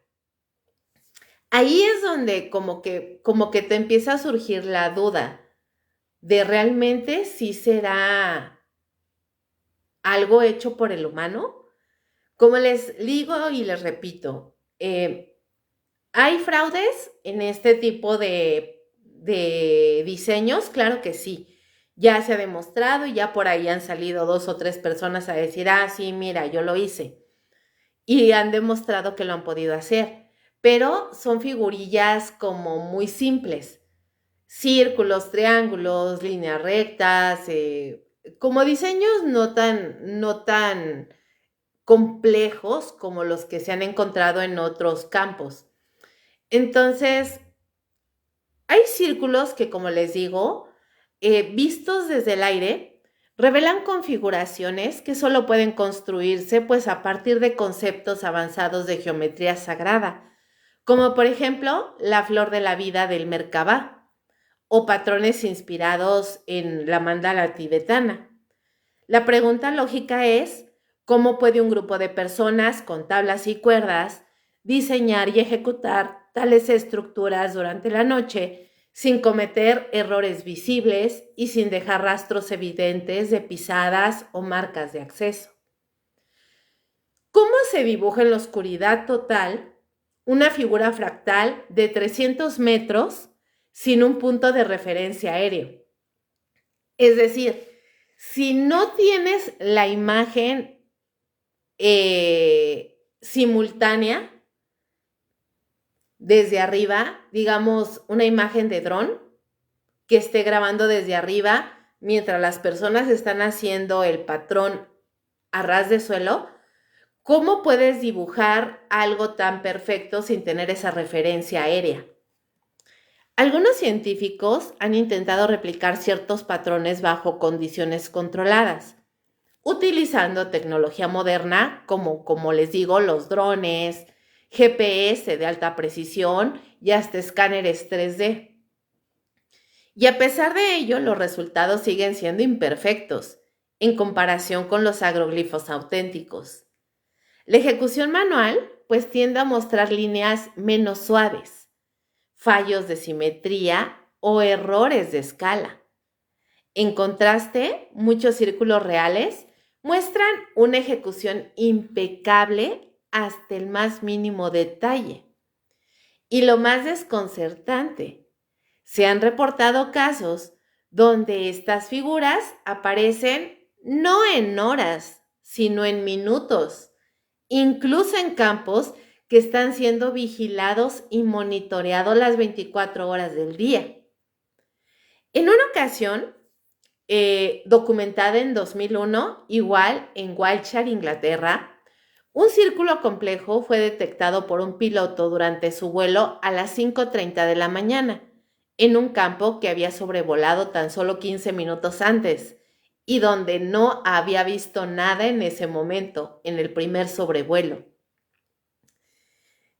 Ahí es donde como que te empieza a surgir la duda de realmente si será algo hecho por el humano. Como les digo y les repito, ¿hay fraudes en este tipo de diseños? Claro que sí. Ya se ha demostrado y ya por ahí han salido 2 o 3 personas a decir, sí, mira, yo lo hice. Y han demostrado que lo han podido hacer. Pero son figurillas como muy simples. Círculos, triángulos, líneas rectas, como diseños no tan complejos como los que se han encontrado en otros campos. Entonces, hay círculos que, como les digo, vistos desde el aire, revelan configuraciones que solo pueden construirse pues a partir de conceptos avanzados de geometría sagrada, como por ejemplo la flor de la vida del Merkabah o patrones inspirados en la mandala tibetana. La pregunta lógica es, ¿cómo puede un grupo de personas con tablas y cuerdas diseñar y ejecutar tales estructuras durante la noche sin cometer errores visibles y sin dejar rastros evidentes de pisadas o marcas de acceso? ¿Cómo se dibuja en la oscuridad total una figura fractal de 300 metros sin un punto de referencia aéreo? Es decir, si no tienes la imagen simultánea desde arriba, digamos una imagen de dron que esté grabando desde arriba mientras las personas están haciendo el patrón a ras de suelo, ¿cómo puedes dibujar algo tan perfecto sin tener esa referencia aérea? Algunos científicos han intentado replicar ciertos patrones bajo condiciones controladas, utilizando tecnología moderna como les digo, los drones, GPS de alta precisión y hasta escáneres 3D. Y a pesar de ello, los resultados siguen siendo imperfectos en comparación con los agroglifos auténticos. La ejecución manual pues tiende a mostrar líneas menos suaves, fallos de simetría o errores de escala. En contraste, muchos círculos reales muestran una ejecución impecable hasta el más mínimo detalle. Y lo más desconcertante, se han reportado casos donde estas figuras aparecen no en horas, sino en minutos, incluso en campos que están siendo vigilados y monitoreados las 24 horas del día. En una ocasión, documentada en 2001, igual en Wiltshire, Inglaterra, un círculo complejo fue detectado por un piloto durante su vuelo a las 5:30 de la mañana, en un campo que había sobrevolado tan solo 15 minutos antes y donde no había visto nada en ese momento, en el primer sobrevuelo.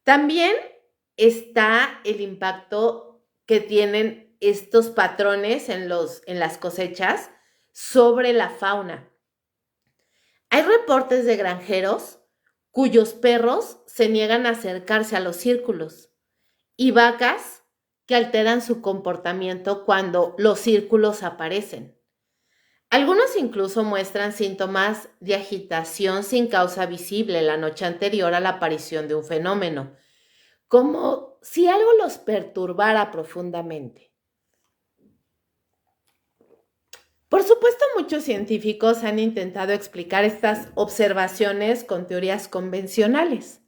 También está el impacto que tienen estos patrones en las cosechas sobre la fauna. Hay reportes de granjeros cuyos perros se niegan a acercarse a los círculos y vacas que alteran su comportamiento cuando los círculos aparecen. Algunos incluso muestran síntomas de agitación sin causa visible la noche anterior a la aparición de un fenómeno, como si algo los perturbara profundamente. Por supuesto, muchos científicos han intentado explicar estas observaciones con teorías convencionales.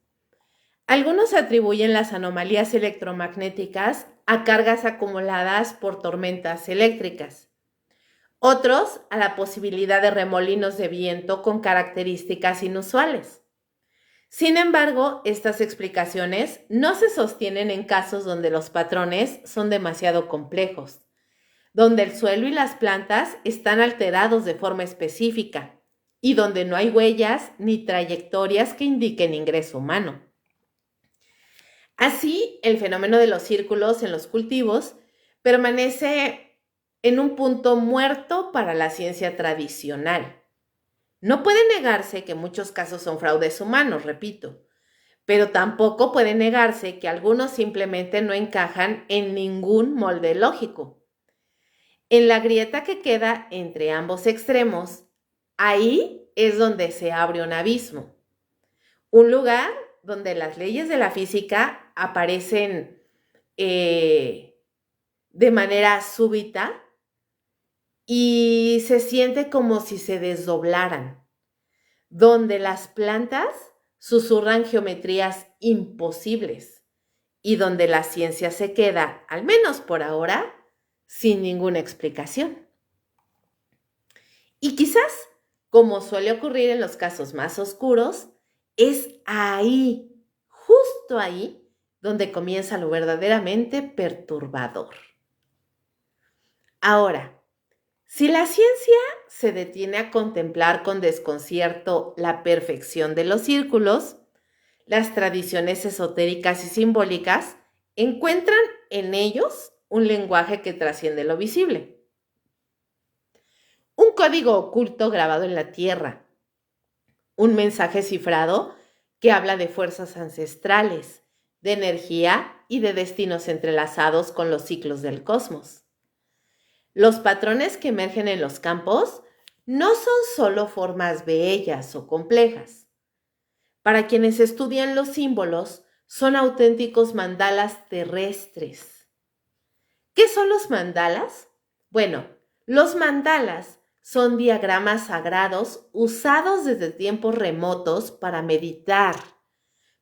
Algunos atribuyen las anomalías electromagnéticas a cargas acumuladas por tormentas eléctricas. Otros a la posibilidad de remolinos de viento con características inusuales. Sin embargo, estas explicaciones no se sostienen en casos donde los patrones son demasiado complejos, donde el suelo y las plantas están alterados de forma específica y donde no hay huellas ni trayectorias que indiquen ingreso humano. Así, el fenómeno de los círculos en los cultivos permanece en un punto muerto para la ciencia tradicional. No puede negarse que muchos casos son fraudes humanos, repito, pero tampoco puede negarse que algunos simplemente no encajan en ningún molde lógico. En la grieta que queda entre ambos extremos, ahí es donde se abre un abismo. Un lugar donde las leyes de la física aparecen de manera súbita y se siente como si se desdoblaran, donde las plantas susurran geometrías imposibles y donde la ciencia se queda, al menos por ahora, sin ninguna explicación. Y quizás, como suele ocurrir en los casos más oscuros, es ahí, justo ahí, donde comienza lo verdaderamente perturbador. Ahora, si la ciencia se detiene a contemplar con desconcierto la perfección de los círculos, las tradiciones esotéricas y simbólicas encuentran en ellos un lenguaje que trasciende lo visible. Un código oculto grabado en la tierra, un mensaje cifrado que habla de fuerzas ancestrales, de energía y de destinos entrelazados con los ciclos del cosmos. Los patrones que emergen en los campos no son solo formas bellas o complejas. Para quienes estudian los símbolos, son auténticos mandalas terrestres. ¿Qué son los mandalas? Bueno, los mandalas son diagramas sagrados usados desde tiempos remotos para meditar,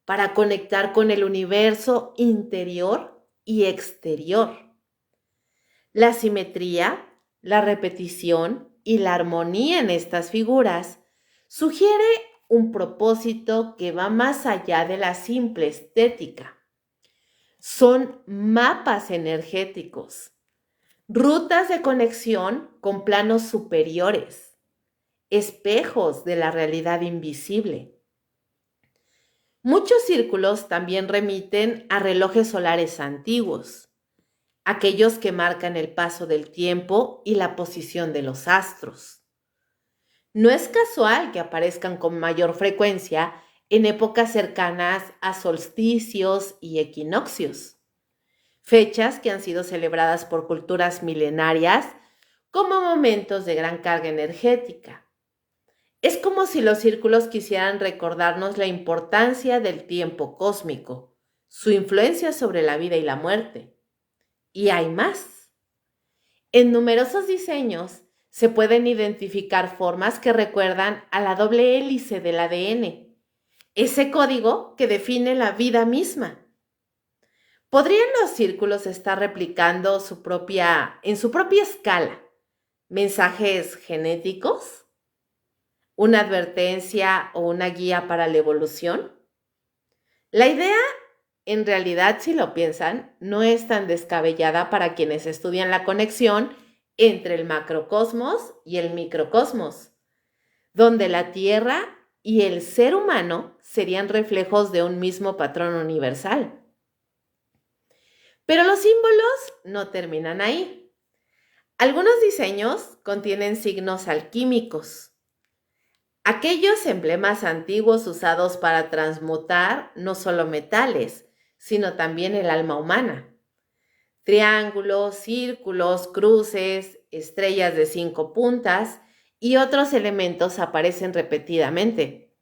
para conectar con el universo interior y exterior. La simetría, la repetición y la armonía en estas figuras sugiere un propósito que va más allá de la simple estética. Son mapas energéticos, rutas de conexión con planos superiores, espejos de la realidad invisible. Muchos círculos también remiten a relojes solares antiguos, aquellos que marcan el paso del tiempo y la posición de los astros. No es casual que aparezcan con mayor frecuencia en épocas cercanas a solsticios y equinoccios, fechas que han sido celebradas por culturas milenarias como momentos de gran carga energética. Es como si los círculos quisieran recordarnos la importancia del tiempo cósmico, su influencia sobre la vida y la muerte. Y hay más. En numerosos diseños se pueden identificar formas que recuerdan a la doble hélice del ADN, ese código que define la vida misma. ¿Podrían los círculos estar replicando en su propia escala mensajes genéticos? ¿Una advertencia o una guía para la evolución? La idea, en realidad, si lo piensan, no es tan descabellada para quienes estudian la conexión entre el macrocosmos y el microcosmos, donde la Tierra y el ser humano serían reflejos de un mismo patrón universal. Pero los símbolos no terminan ahí. Algunos diseños contienen signos alquímicos, aquellos emblemas antiguos usados para transmutar no solo metales, sino también el alma humana. Triángulos, círculos, cruces, estrellas de 5 puntas y otros elementos aparecen repetidamente.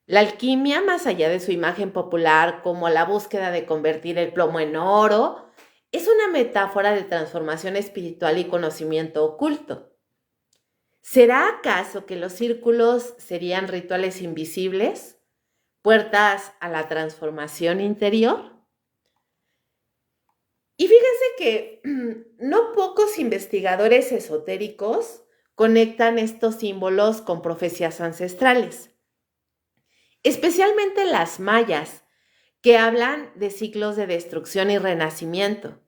La alquimia, más allá de su imagen popular como la búsqueda de convertir el plomo en oro, es una metáfora de transformación espiritual y conocimiento oculto. ¿Será acaso que los círculos serían rituales invisibles, puertas a la transformación interior? Y fíjense que no pocos investigadores esotéricos conectan estos símbolos con profecías ancestrales, especialmente las mayas, que hablan de ciclos de destrucción y renacimiento,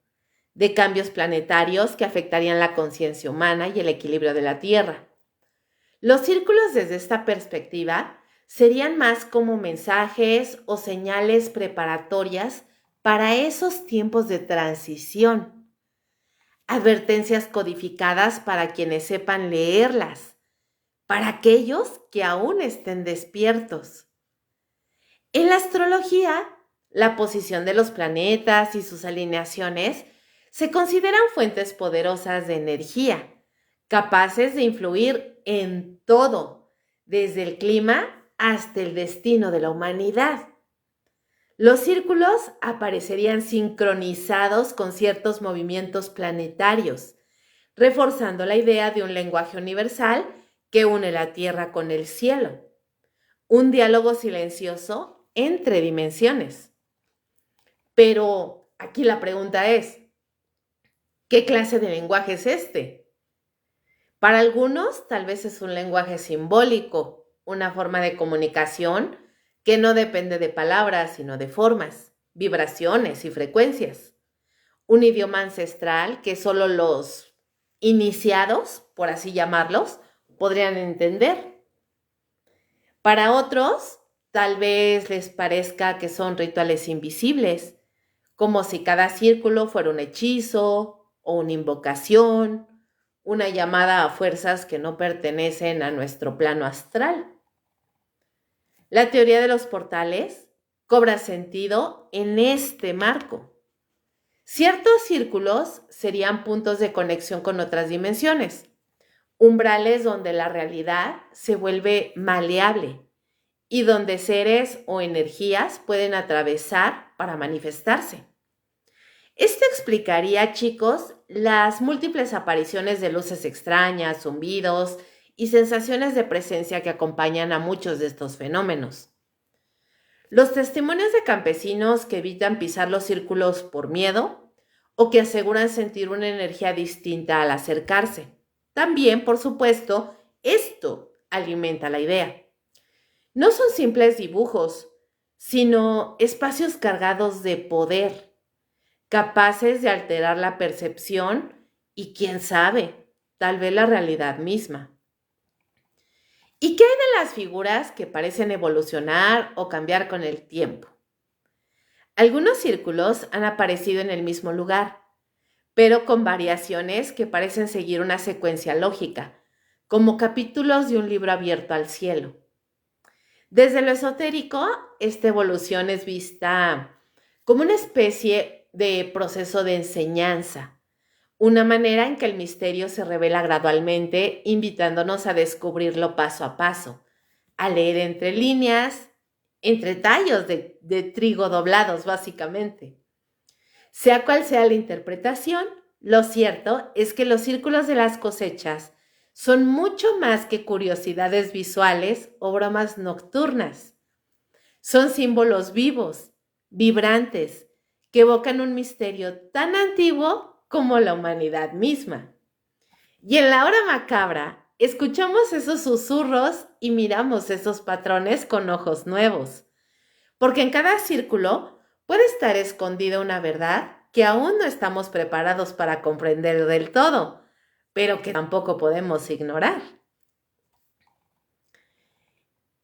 de cambios planetarios que afectarían la conciencia humana y el equilibrio de la Tierra. Los círculos desde esta perspectiva serían más como mensajes o señales preparatorias para esos tiempos de transición, advertencias codificadas para quienes sepan leerlas, para aquellos que aún estén despiertos. En la astrología, la posición de los planetas y sus alineaciones se consideran fuentes poderosas de energía, capaces de influir en todo, desde el clima hasta el destino de la humanidad. Los círculos aparecerían sincronizados con ciertos movimientos planetarios, reforzando la idea de un lenguaje universal que une la Tierra con el cielo, un diálogo silencioso entre dimensiones. Pero aquí la pregunta es, ¿qué clase de lenguaje es este? Para algunos tal vez es un lenguaje simbólico, una forma de comunicación que no depende de palabras, sino de formas, vibraciones y frecuencias. Un idioma ancestral que solo los iniciados, por así llamarlos, podrían entender. Para otros, tal vez les parezca que son rituales invisibles, como si cada círculo fuera un hechizo o una invocación, una llamada a fuerzas que no pertenecen a nuestro plano astral. La teoría de los portales cobra sentido en este marco. Ciertos círculos serían puntos de conexión con otras dimensiones, umbrales donde la realidad se vuelve maleable y donde seres o energías pueden atravesar para manifestarse. Esto explicaría, chicos, las múltiples apariciones de luces extrañas, zumbidos y sensaciones de presencia que acompañan a muchos de estos fenómenos. Los testimonios de campesinos que evitan pisar los círculos por miedo o que aseguran sentir una energía distinta al acercarse. También, por supuesto, esto alimenta la idea. No son simples dibujos, sino espacios cargados de poder, capaces de alterar la percepción y, quién sabe, tal vez la realidad misma. ¿Y qué hay de las figuras que parecen evolucionar o cambiar con el tiempo? Algunos círculos han aparecido en el mismo lugar, pero con variaciones que parecen seguir una secuencia lógica, como capítulos de un libro abierto al cielo. Desde lo esotérico, esta evolución es vista como una especie de proceso de enseñanza, una manera en que el misterio se revela gradualmente, invitándonos a descubrirlo paso a paso, a leer entre líneas, entre tallos de trigo doblados, básicamente. Sea cual sea la interpretación, lo cierto es que los círculos de las cosechas son mucho más que curiosidades visuales o bromas nocturnas. Son símbolos vivos, vibrantes, que evocan un misterio tan antiguo como la humanidad misma. Y en la hora macabra, escuchamos esos susurros y miramos esos patrones con ojos nuevos, porque en cada círculo puede estar escondida una verdad que aún no estamos preparados para comprender del todo, pero que tampoco podemos ignorar.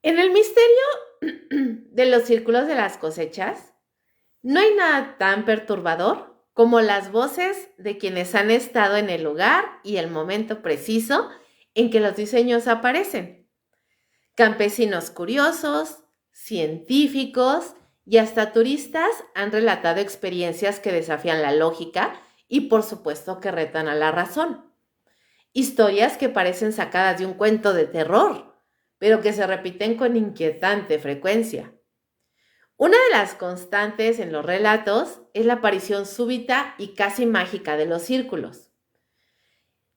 En el misterio de los círculos de las cosechas, no hay nada tan perturbador como las voces de quienes han estado en el lugar y el momento preciso en que los diseños aparecen. Campesinos curiosos, científicos y hasta turistas han relatado experiencias que desafían la lógica y por supuesto que retan a la razón. Historias que parecen sacadas de un cuento de terror, pero que se repiten con inquietante frecuencia. Una de las constantes en los relatos es la aparición súbita y casi mágica de los círculos.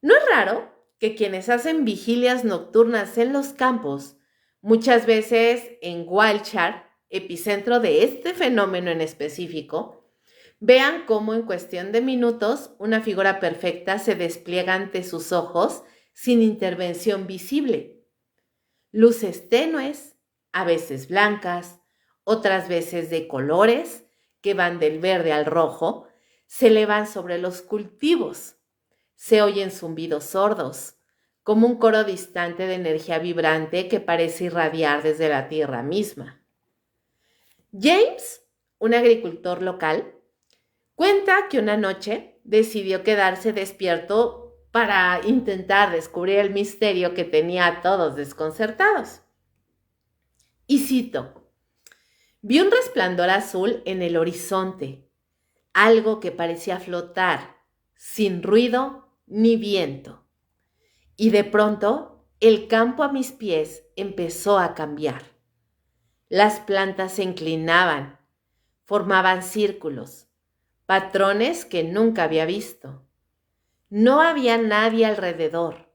No es raro que quienes hacen vigilias nocturnas en los campos, muchas veces en Wiltshire, epicentro de este fenómeno en específico, vean cómo en cuestión de minutos una figura perfecta se despliega ante sus ojos sin intervención visible. Luces tenues, a veces blancas, otras veces de colores, que van del verde al rojo, se elevan sobre los cultivos. Se oyen zumbidos sordos, como un coro distante de energía vibrante que parece irradiar desde la tierra misma. James, un agricultor local, cuenta que una noche decidió quedarse despierto para intentar descubrir el misterio que tenía a todos desconcertados. Y cito: vi un resplandor azul en el horizonte, algo que parecía flotar, sin ruido ni viento. Y de pronto, el campo a mis pies empezó a cambiar. Las plantas se inclinaban, formaban círculos, patrones que nunca había visto. No había nadie alrededor,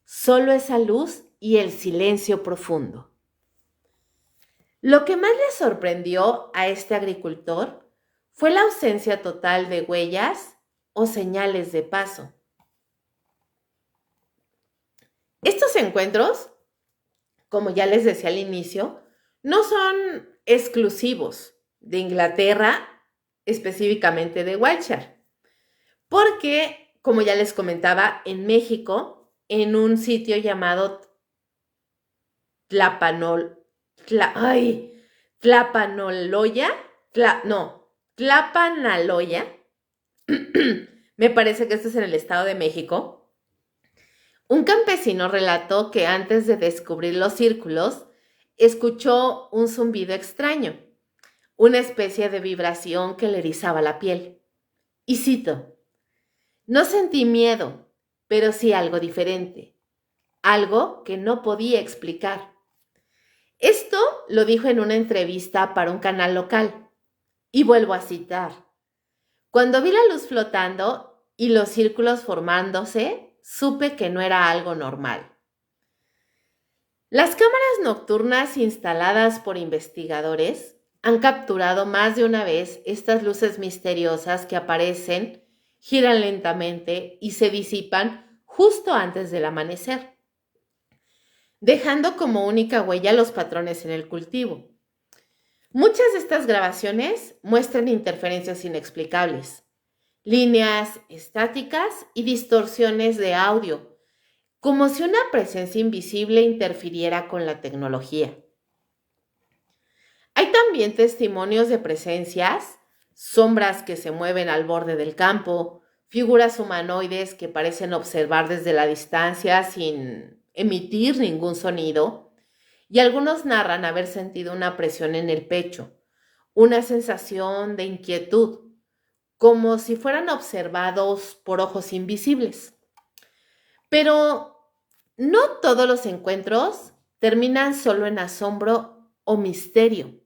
solo esa luz y el silencio profundo. Lo que más le sorprendió a este agricultor fue la ausencia total de huellas o señales de paso. Estos encuentros, como ya les decía al inicio, no son exclusivos de Inglaterra, específicamente de Wiltshire, porque, como ya les comentaba, en México, en un sitio llamado Tlapanaloya, me parece que esto es en el Estado de México. Un campesino relató que antes de descubrir los círculos, escuchó un zumbido extraño, una especie de vibración que le erizaba la piel. Y cito: no sentí miedo, pero sí algo diferente, algo que no podía explicar. Esto lo dijo en una entrevista para un canal local. Y vuelvo a citar: cuando vi la luz flotando y los círculos formándose, supe que no era algo normal. Las cámaras nocturnas instaladas por investigadores han capturado más de una vez estas luces misteriosas que aparecen, giran lentamente y se disipan justo antes del amanecer, dejando como única huella los patrones en el cultivo. Muchas de estas grabaciones muestran interferencias inexplicables, líneas estáticas y distorsiones de audio, como si una presencia invisible interfiriera con la tecnología. Hay también testimonios de presencias, sombras que se mueven al borde del campo, figuras humanoides que parecen observar desde la distancia sin emitir ningún sonido, y algunos narran haber sentido una presión en el pecho, una sensación de inquietud, como si fueran observados por ojos invisibles. Pero no todos los encuentros terminan solo en asombro o misterio.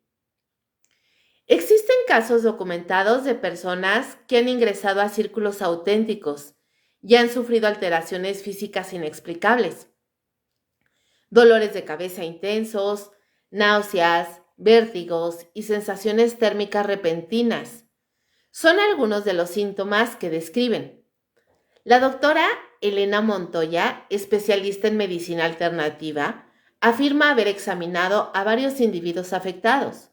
Existen casos documentados de personas que han ingresado a círculos auténticos y han sufrido alteraciones físicas inexplicables. Dolores de cabeza intensos, náuseas, vértigos y sensaciones térmicas repentinas. Son algunos de los síntomas que describen. La doctora Elena Montoya, especialista en medicina alternativa, afirma haber examinado a varios individuos afectados.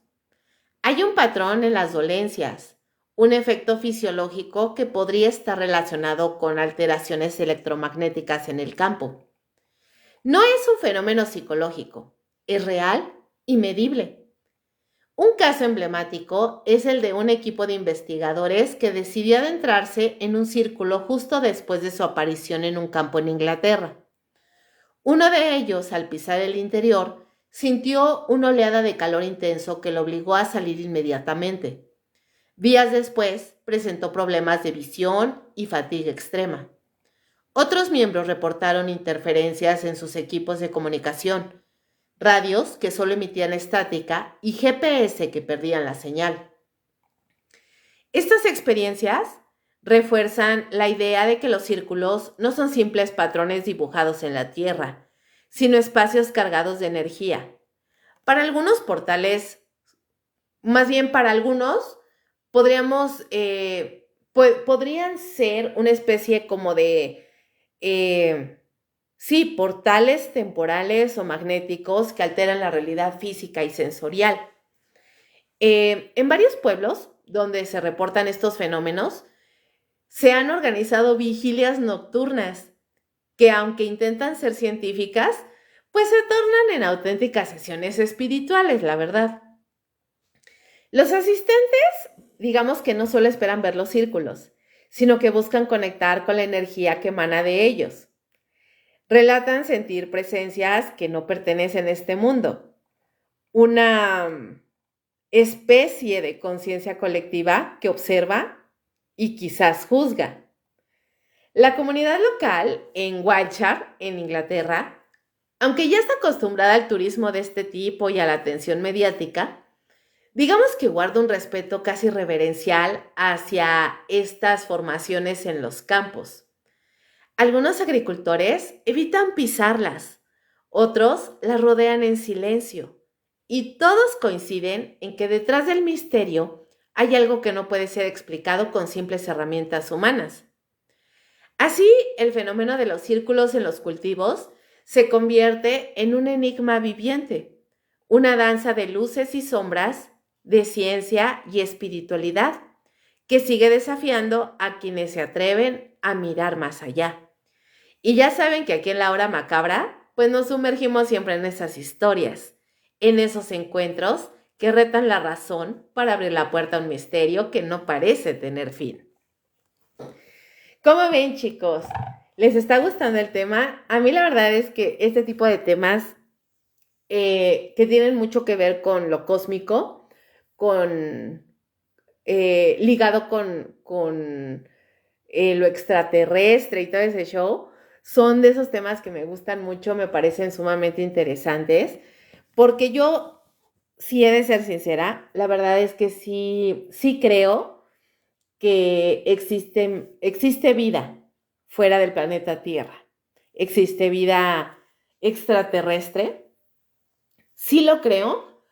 Hay un patrón en las dolencias, un efecto fisiológico que podría estar relacionado con alteraciones electromagnéticas en el campo. No es un fenómeno psicológico, es real y medible. Un caso emblemático es el de un equipo de investigadores que decidió adentrarse en un círculo justo después de su aparición en un campo en Inglaterra. Uno de ellos, al pisar el interior, sintió una oleada de calor intenso que lo obligó a salir inmediatamente. Días después, presentó problemas de visión y fatiga extrema. Otros miembros reportaron interferencias en sus equipos de comunicación, radios que solo emitían estática y GPS que perdían la señal. Estas experiencias refuerzan la idea de que los círculos no son simples patrones dibujados en la Tierra, sino espacios cargados de energía. Para algunos portales, más bien para algunos, podrían ser una especie como de, sí, portales temporales o magnéticos que alteran la realidad física y sensorial. En varios pueblos donde se reportan estos fenómenos, se han organizado vigilias nocturnas que, aunque intentan ser científicas, pues se tornan en auténticas sesiones espirituales, la verdad. Los asistentes, digamos que no solo esperan ver los círculos, sino que buscan conectar con la energía que emana de ellos. Relatan sentir presencias que no pertenecen a este mundo, una especie de conciencia colectiva que observa y quizás juzga. La comunidad local en Wiltshire, en Inglaterra, aunque ya está acostumbrada al turismo de este tipo y a la atención mediática, digamos que guarda un respeto casi reverencial hacia estas formaciones en los campos. Algunos agricultores evitan pisarlas, otros las rodean en silencio, y todos coinciden en que detrás del misterio hay algo que no puede ser explicado con simples herramientas humanas. Así, el fenómeno de los círculos en los cultivos se convierte en un enigma viviente, una danza de luces y sombras, de ciencia y espiritualidad, que sigue desafiando a quienes se atreven a mirar más allá. Y ya saben que aquí en La Hora Macabra, pues nos sumergimos siempre en esas historias, en esos encuentros que retan la razón para abrir la puerta a un misterio que no parece tener fin. ¿Cómo ven, chicos? ¿Les está gustando el tema? A mí la verdad es que este tipo de temas que tienen mucho que ver con lo cósmico, ligado con lo extraterrestre y todo ese show, son de esos temas que me gustan mucho, me parecen sumamente interesantes, porque yo, si he de ser sincera, la verdad es que sí creo que existe vida fuera del planeta Tierra, existe vida extraterrestre, sí lo creo,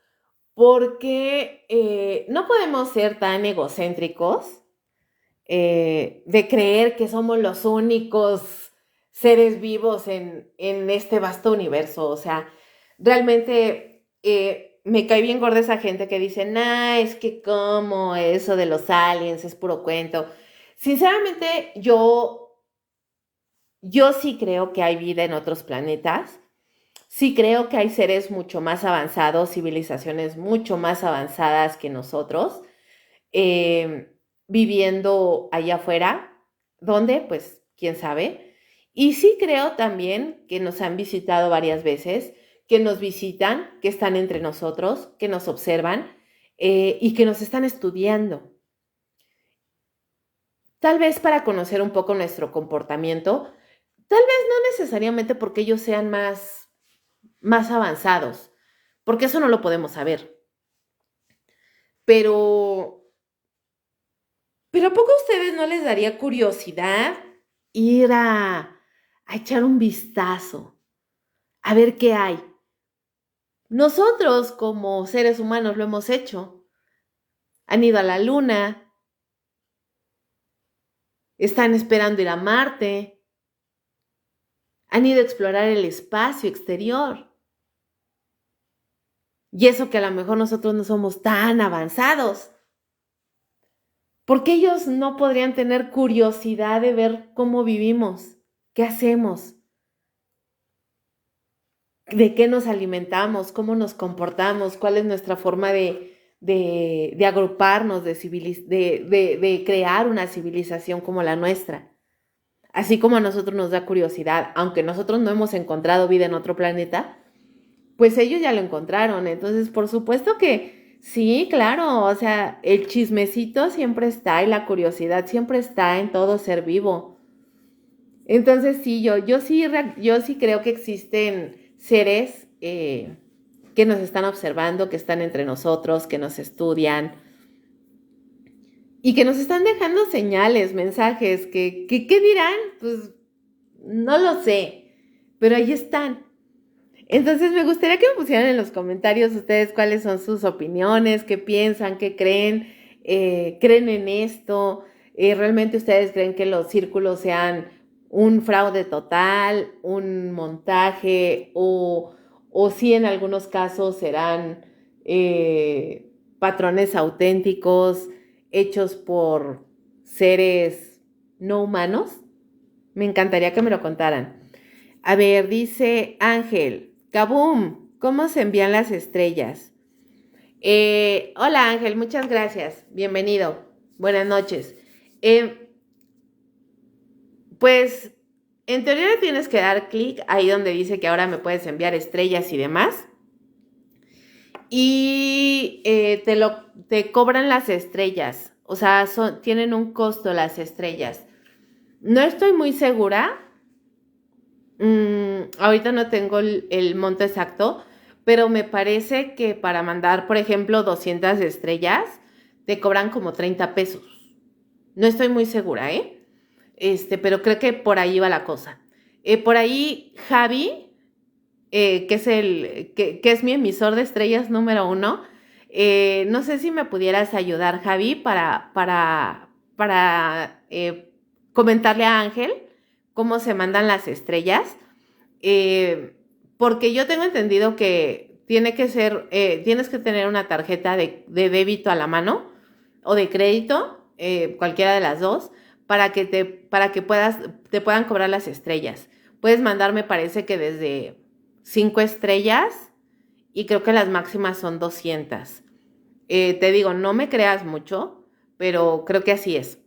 porque no podemos ser tan egocéntricos de creer que somos los únicos seres vivos en este vasto universo. O sea, realmente me cae bien gorda esa gente que dice, nah, es que como eso de los aliens es puro cuento. Sinceramente, yo sí creo que hay vida en otros planetas. Sí creo que hay seres mucho más avanzados, civilizaciones mucho más avanzadas que nosotros, eh, viviendo allá afuera. ¿Dónde? Pues quién sabe. Y sí creo también que nos han visitado varias veces, que nos visitan, que están entre nosotros, que nos observan y que nos están estudiando. Tal vez para conocer un poco nuestro comportamiento, tal vez no necesariamente porque ellos sean más avanzados, porque eso no lo podemos saber. Pero ¿a poco a ustedes no les daría curiosidad ir a echar un vistazo, a ver qué hay? Nosotros como seres humanos lo hemos hecho. Han ido a la luna, están esperando ir a Marte, han ido a explorar el espacio exterior. Y eso que a lo mejor nosotros no somos tan avanzados. ¿Por qué ellos no podrían tener curiosidad de ver cómo vivimos? ¿Qué hacemos? ¿De qué nos alimentamos? ¿Cómo nos comportamos? ¿Cuál es nuestra forma de agruparnos, de crear una civilización como la nuestra? Así como a nosotros nos da curiosidad, aunque nosotros no hemos encontrado vida en otro planeta, pues ellos ya lo encontraron. Entonces, por supuesto que sí, claro, o sea, el chismecito siempre está y la curiosidad siempre está en todo ser vivo. Entonces, sí, yo sí creo que existen seres que nos están observando, que están entre nosotros, que nos estudian y que nos están dejando señales, mensajes, ¿qué dirán? Pues no lo sé, pero ahí están. Entonces me gustaría que me pusieran en los comentarios ustedes cuáles son sus opiniones, qué piensan, qué creen, creen en esto, realmente ustedes creen que los círculos sean un fraude total, un montaje o si en algunos casos serán patrones auténticos hechos por seres no humanos. Me encantaría que me lo contaran. A ver, dice Ángel, Kaboom, ¿cómo se envían las estrellas? Hola Ángel, muchas gracias. Bienvenido. Buenas noches. Eh, pues en teoría le tienes que dar clic ahí donde dice que ahora me puedes enviar estrellas y demás. Y te cobran las estrellas. O sea, tienen un costo las estrellas. No estoy muy segura. Ahorita no tengo el monto exacto, pero me parece que para mandar, por ejemplo, 200 estrellas, te cobran como 30 pesos. No estoy muy segura, ¿eh? Pero creo que por ahí va la cosa. Por ahí, Javi, que es mi emisor de estrellas número 1, no sé si me pudieras ayudar, Javi, para comentarle a Ángel cómo se mandan las estrellas. Porque yo tengo entendido que tienes que tener una tarjeta de débito a la mano o de crédito, cualquiera de las dos, para que te puedan cobrar las estrellas. Puedes mandar, me parece que desde 5 estrellas y creo que las máximas son 200. Te digo, no me creas mucho, pero creo que así es.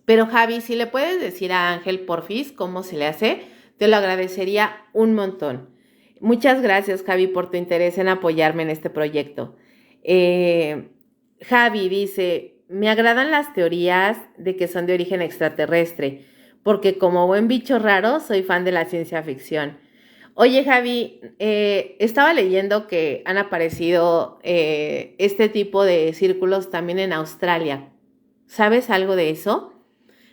Pero Javi, si le puedes decir a Ángel porfis cómo se le hace, te lo agradecería un montón. Muchas gracias, Javi, por tu interés en apoyarme en este proyecto. Javi dice, me agradan las teorías de que son de origen extraterrestre, porque como buen bicho raro soy fan de la ciencia ficción. Oye, Javi, estaba leyendo que han aparecido este tipo de círculos también en Australia. ¿Sabes algo de eso?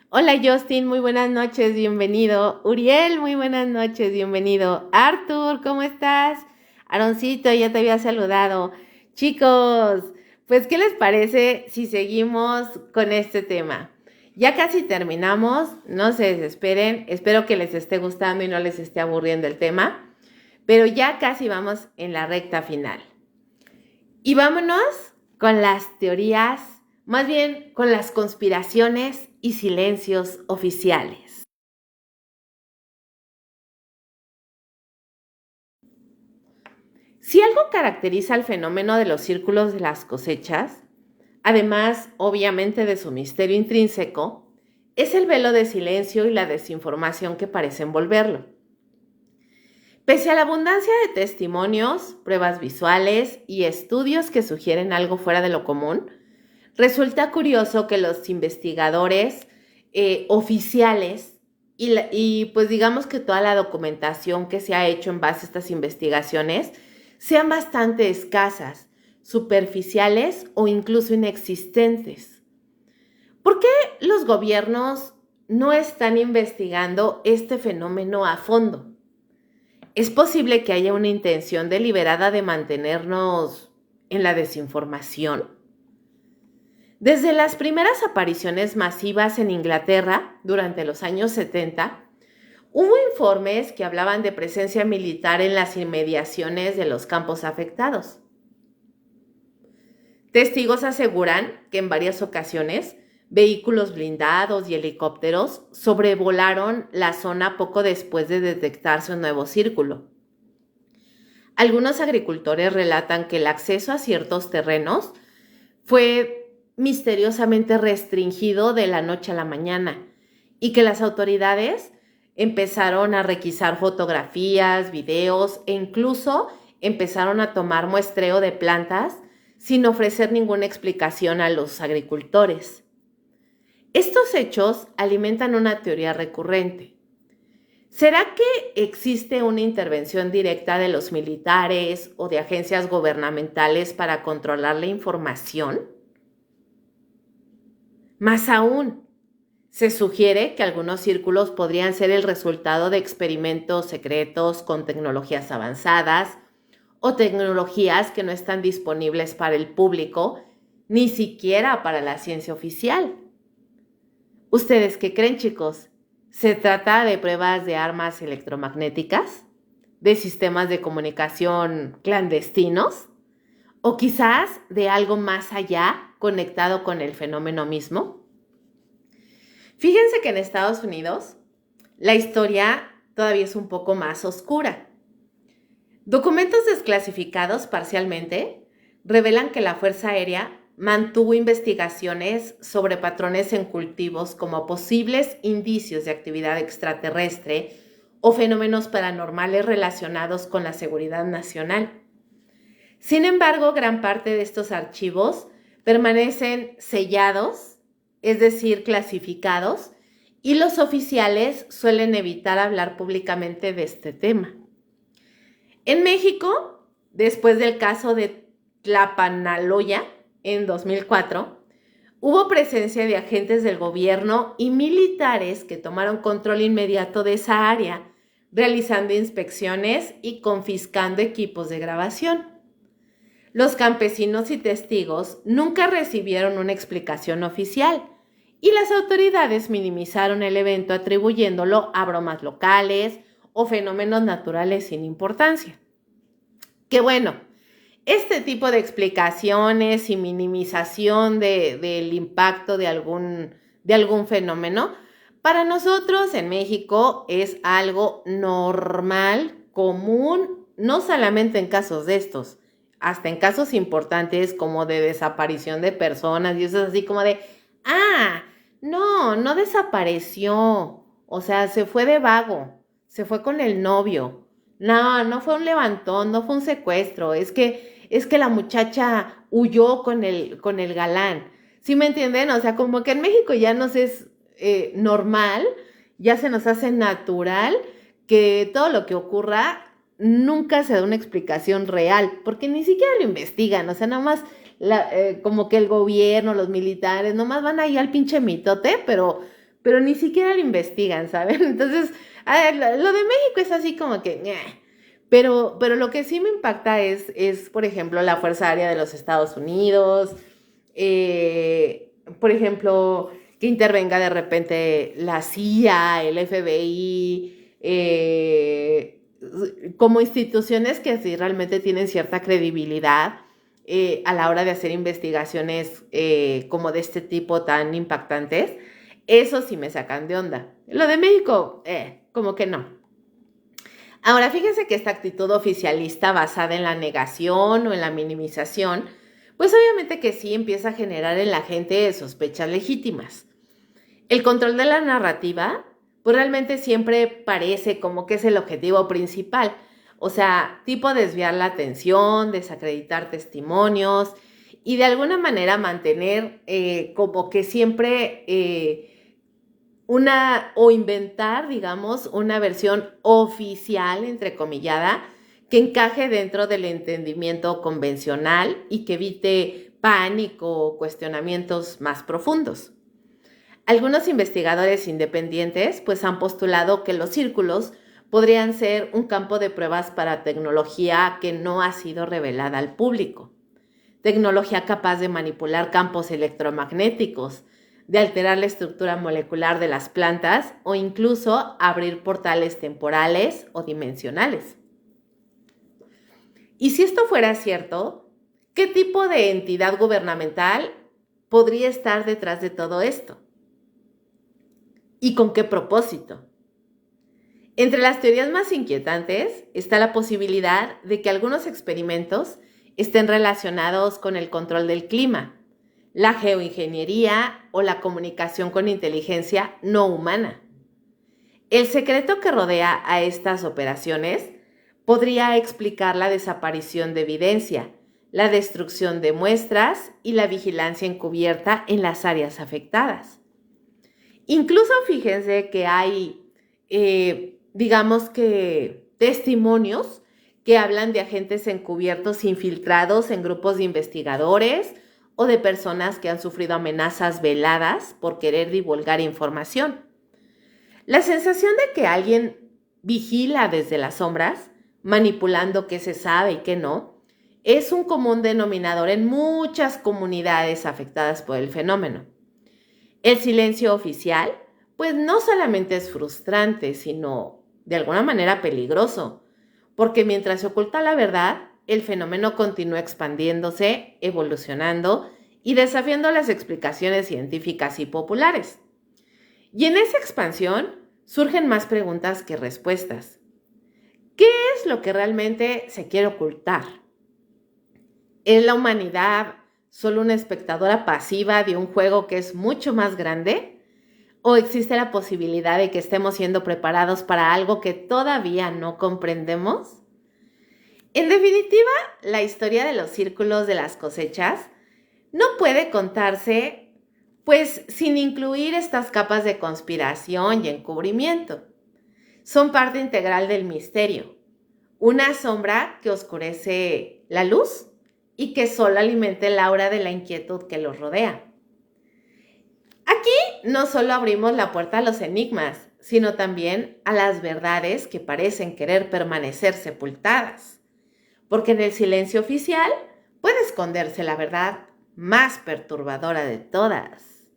Hola Justin, muy buenas noches, bienvenido. Uriel, muy buenas noches, bienvenido. Arthur, ¿cómo estás? Aaroncito, ya te había saludado. Chicos, pues ¿qué les parece si seguimos con este tema? Ya casi terminamos, no se desesperen, espero que les esté gustando y no les esté aburriendo el tema, pero ya casi vamos en la recta final. Y vámonos con las teorías, más bien con las conspiraciones y silencios oficiales. Si algo caracteriza al fenómeno de los círculos de las cosechas, además obviamente de su misterio intrínseco, es el velo de silencio y la desinformación que parece envolverlo. Pese a la abundancia de testimonios, pruebas visuales y estudios que sugieren algo fuera de lo común, resulta curioso que los investigadores oficiales y pues digamos que toda la documentación que se ha hecho en base a estas investigaciones sean bastante escasas, superficiales o incluso inexistentes. ¿Por qué los gobiernos no están investigando este fenómeno a fondo? es posible que haya una intención deliberada de mantenernos en la desinformación. Desde las primeras apariciones masivas en Inglaterra durante los años 70, hubo informes que hablaban de presencia militar en las inmediaciones de los campos afectados. Testigos aseguran que en varias ocasiones vehículos blindados y helicópteros sobrevolaron la zona poco después de detectarse un nuevo círculo. Algunos agricultores relatan que el acceso a ciertos terrenos fue misteriosamente restringido de la noche a la mañana y que las autoridades empezaron a requisar fotografías, videos e incluso empezaron a tomar muestreo de plantas sin ofrecer ninguna explicación a los agricultores. Estos hechos alimentan una teoría recurrente. ¿Será que existe una intervención directa de los militares o de agencias gubernamentales para controlar la información? Más aún, se sugiere que algunos círculos podrían ser el resultado de experimentos secretos con tecnologías avanzadas o tecnologías que no están disponibles para el público, ni siquiera para la ciencia oficial. ¿Ustedes qué creen, chicos? ¿Se trata de pruebas de armas electromagnéticas? ¿De sistemas de comunicación clandestinos? ¿O quizás de algo más allá conectado con el fenómeno mismo? Fíjense que en Estados Unidos la historia todavía es un poco más oscura. Documentos desclasificados parcialmente revelan que la Fuerza Aérea mantuvo investigaciones sobre patrones en cultivos como posibles indicios de actividad extraterrestre o fenómenos paranormales relacionados con la seguridad nacional. Sin embargo, gran parte de estos archivos permanecen sellados, es decir, clasificados, y los oficiales suelen evitar hablar públicamente de este tema. En México, después del caso de Tlapanaloya, en 2004, hubo presencia de agentes del gobierno y militares que tomaron control inmediato de esa área, realizando inspecciones y confiscando equipos de grabación. Los campesinos y testigos nunca recibieron una explicación oficial y las autoridades minimizaron el evento atribuyéndolo a bromas locales o fenómenos naturales sin importancia. Que bueno, este tipo de explicaciones y minimización del impacto de algún fenómeno, para nosotros en México es algo normal, común, no solamente en casos de estos, hasta en casos importantes como de desaparición de personas y eso es así como de, no desapareció, o sea, se fue de vago, se fue con el novio, no fue un levantón, no fue un secuestro, es que la muchacha huyó con el galán. ¿Sí me entienden? O sea, como que en México ya nos es normal, ya se nos hace natural que todo lo que ocurra nunca se da una explicación real, porque ni siquiera lo investigan, o sea, nada más como que el gobierno, los militares, nomás van ahí al pinche mitote, pero ni siquiera lo investigan, ¿saben? Entonces, lo de México es así como que... Pero lo que sí me impacta es, por ejemplo, la Fuerza Aérea de los Estados Unidos, por ejemplo, que intervenga de repente la CIA, el FBI, como instituciones que sí realmente tienen cierta credibilidad a la hora de hacer investigaciones como de este tipo tan impactantes. Eso sí me sacan de onda. Lo de México, como que no. Ahora, fíjense que esta actitud oficialista basada en la negación o en la minimización, pues obviamente que sí empieza a generar en la gente sospechas legítimas. El control de la narrativa, pues realmente siempre parece como que es el objetivo principal. O sea, tipo desviar la atención, desacreditar testimonios y de alguna manera mantener como que siempre... o inventar, digamos, una versión oficial, entrecomillada, que encaje dentro del entendimiento convencional y que evite pánico o cuestionamientos más profundos. Algunos investigadores independientes pues han postulado que los círculos podrían ser un campo de pruebas para tecnología que no ha sido revelada al público. Tecnología capaz de manipular campos electromagnéticos, de alterar la estructura molecular de las plantas o incluso abrir portales temporales o dimensionales. Y si esto fuera cierto, ¿qué tipo de entidad gubernamental podría estar detrás de todo esto? ¿Y con qué propósito? Entre las teorías más inquietantes está la posibilidad de que algunos experimentos estén relacionados con el control del clima, la geoingeniería o la comunicación con inteligencia no humana. El secreto que rodea a estas operaciones podría explicar la desaparición de evidencia, la destrucción de muestras y la vigilancia encubierta en las áreas afectadas. Incluso fíjense que hay, digamos que, testimonios que hablan de agentes encubiertos infiltrados en grupos de investigadores o de personas que han sufrido amenazas veladas por querer divulgar información. La sensación de que alguien vigila desde las sombras, manipulando qué se sabe y qué no, es un común denominador en muchas comunidades afectadas por el fenómeno. El silencio oficial, pues no solamente es frustrante, sino de alguna manera peligroso, porque mientras se oculta la verdad, el fenómeno continúa expandiéndose, evolucionando y desafiando las explicaciones científicas y populares. Y en esa expansión surgen más preguntas que respuestas. ¿Qué es lo que realmente se quiere ocultar? ¿Es la humanidad solo una espectadora pasiva de un juego que es mucho más grande? ¿O existe la posibilidad de que estemos siendo preparados para algo que todavía no comprendemos? En definitiva, la historia de los círculos de las cosechas no puede contarse, pues, sin incluir estas capas de conspiración y encubrimiento. Son parte integral del misterio, una sombra que oscurece la luz y que solo alimenta el aura de la inquietud que los rodea. Aquí no solo abrimos la puerta a los enigmas, sino también a las verdades que parecen querer permanecer sepultadas, porque en el silencio oficial puede esconderse la verdad más perturbadora de todas.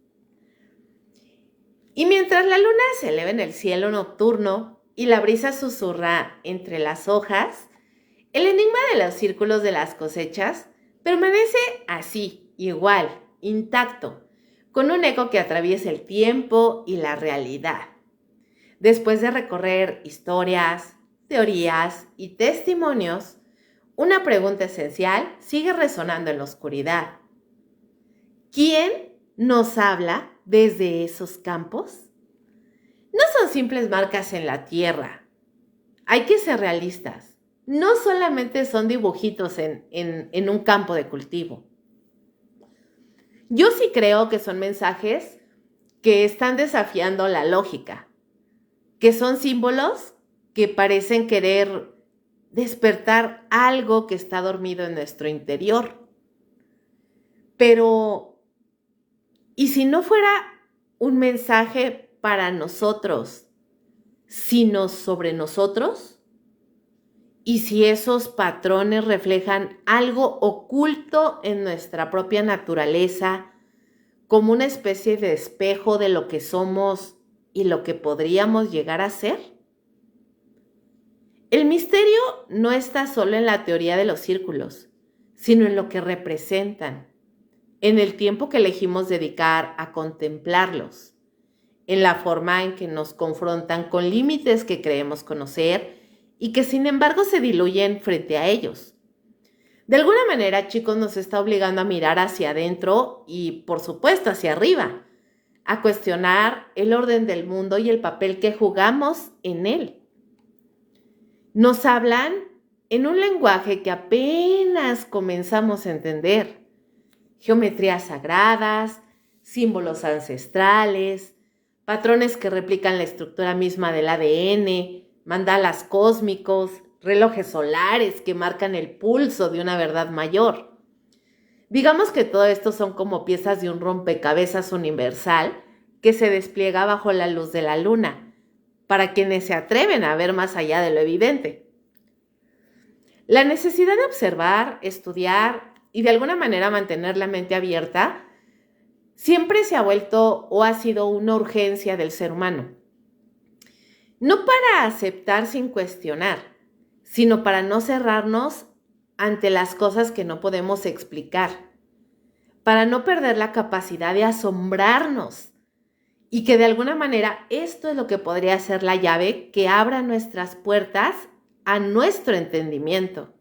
Y mientras la luna se eleva en el cielo nocturno y la brisa susurra entre las hojas, el enigma de los círculos de las cosechas permanece así, igual, intacto, con un eco que atraviesa el tiempo y la realidad. Después de recorrer historias, teorías y testimonios, una pregunta esencial sigue resonando en la oscuridad. ¿Quién nos habla desde esos campos? No son simples marcas en la tierra. Hay que ser realistas. No solamente son dibujitos en un campo de cultivo. Yo sí creo que son mensajes que están desafiando la lógica, que son símbolos que parecen querer despertar algo que está dormido en nuestro interior. Pero, ¿y si no fuera un mensaje para nosotros, sino sobre nosotros? ¿Y si esos patrones reflejan algo oculto en nuestra propia naturaleza, como una especie de espejo de lo que somos y lo que podríamos llegar a ser? El misterio no está solo en la teoría de los círculos, sino en lo que representan, en el tiempo que elegimos dedicar a contemplarlos, en la forma en que nos confrontan con límites que creemos conocer y que sin embargo se diluyen frente a ellos. De alguna manera, chicos, nos está obligando a mirar hacia adentro y, por supuesto, hacia arriba, a cuestionar el orden del mundo y el papel que jugamos en él. Nos hablan en un lenguaje que apenas comenzamos a entender. Geometrías sagradas, símbolos ancestrales, patrones que replican la estructura misma del ADN, mandalas cósmicos, relojes solares que marcan el pulso de una verdad mayor. Digamos que todo esto son como piezas de un rompecabezas universal que se despliega bajo la luz de la luna, para quienes se atreven a ver más allá de lo evidente. La necesidad de observar, estudiar y de alguna manera mantener la mente abierta siempre se ha vuelto o ha sido una urgencia del ser humano. No para aceptar sin cuestionar, sino para no cerrarnos ante las cosas que no podemos explicar, para no perder la capacidad de asombrarnos y que de alguna manera esto es lo que podría ser la llave que abra nuestras puertas a nuestro entendimiento.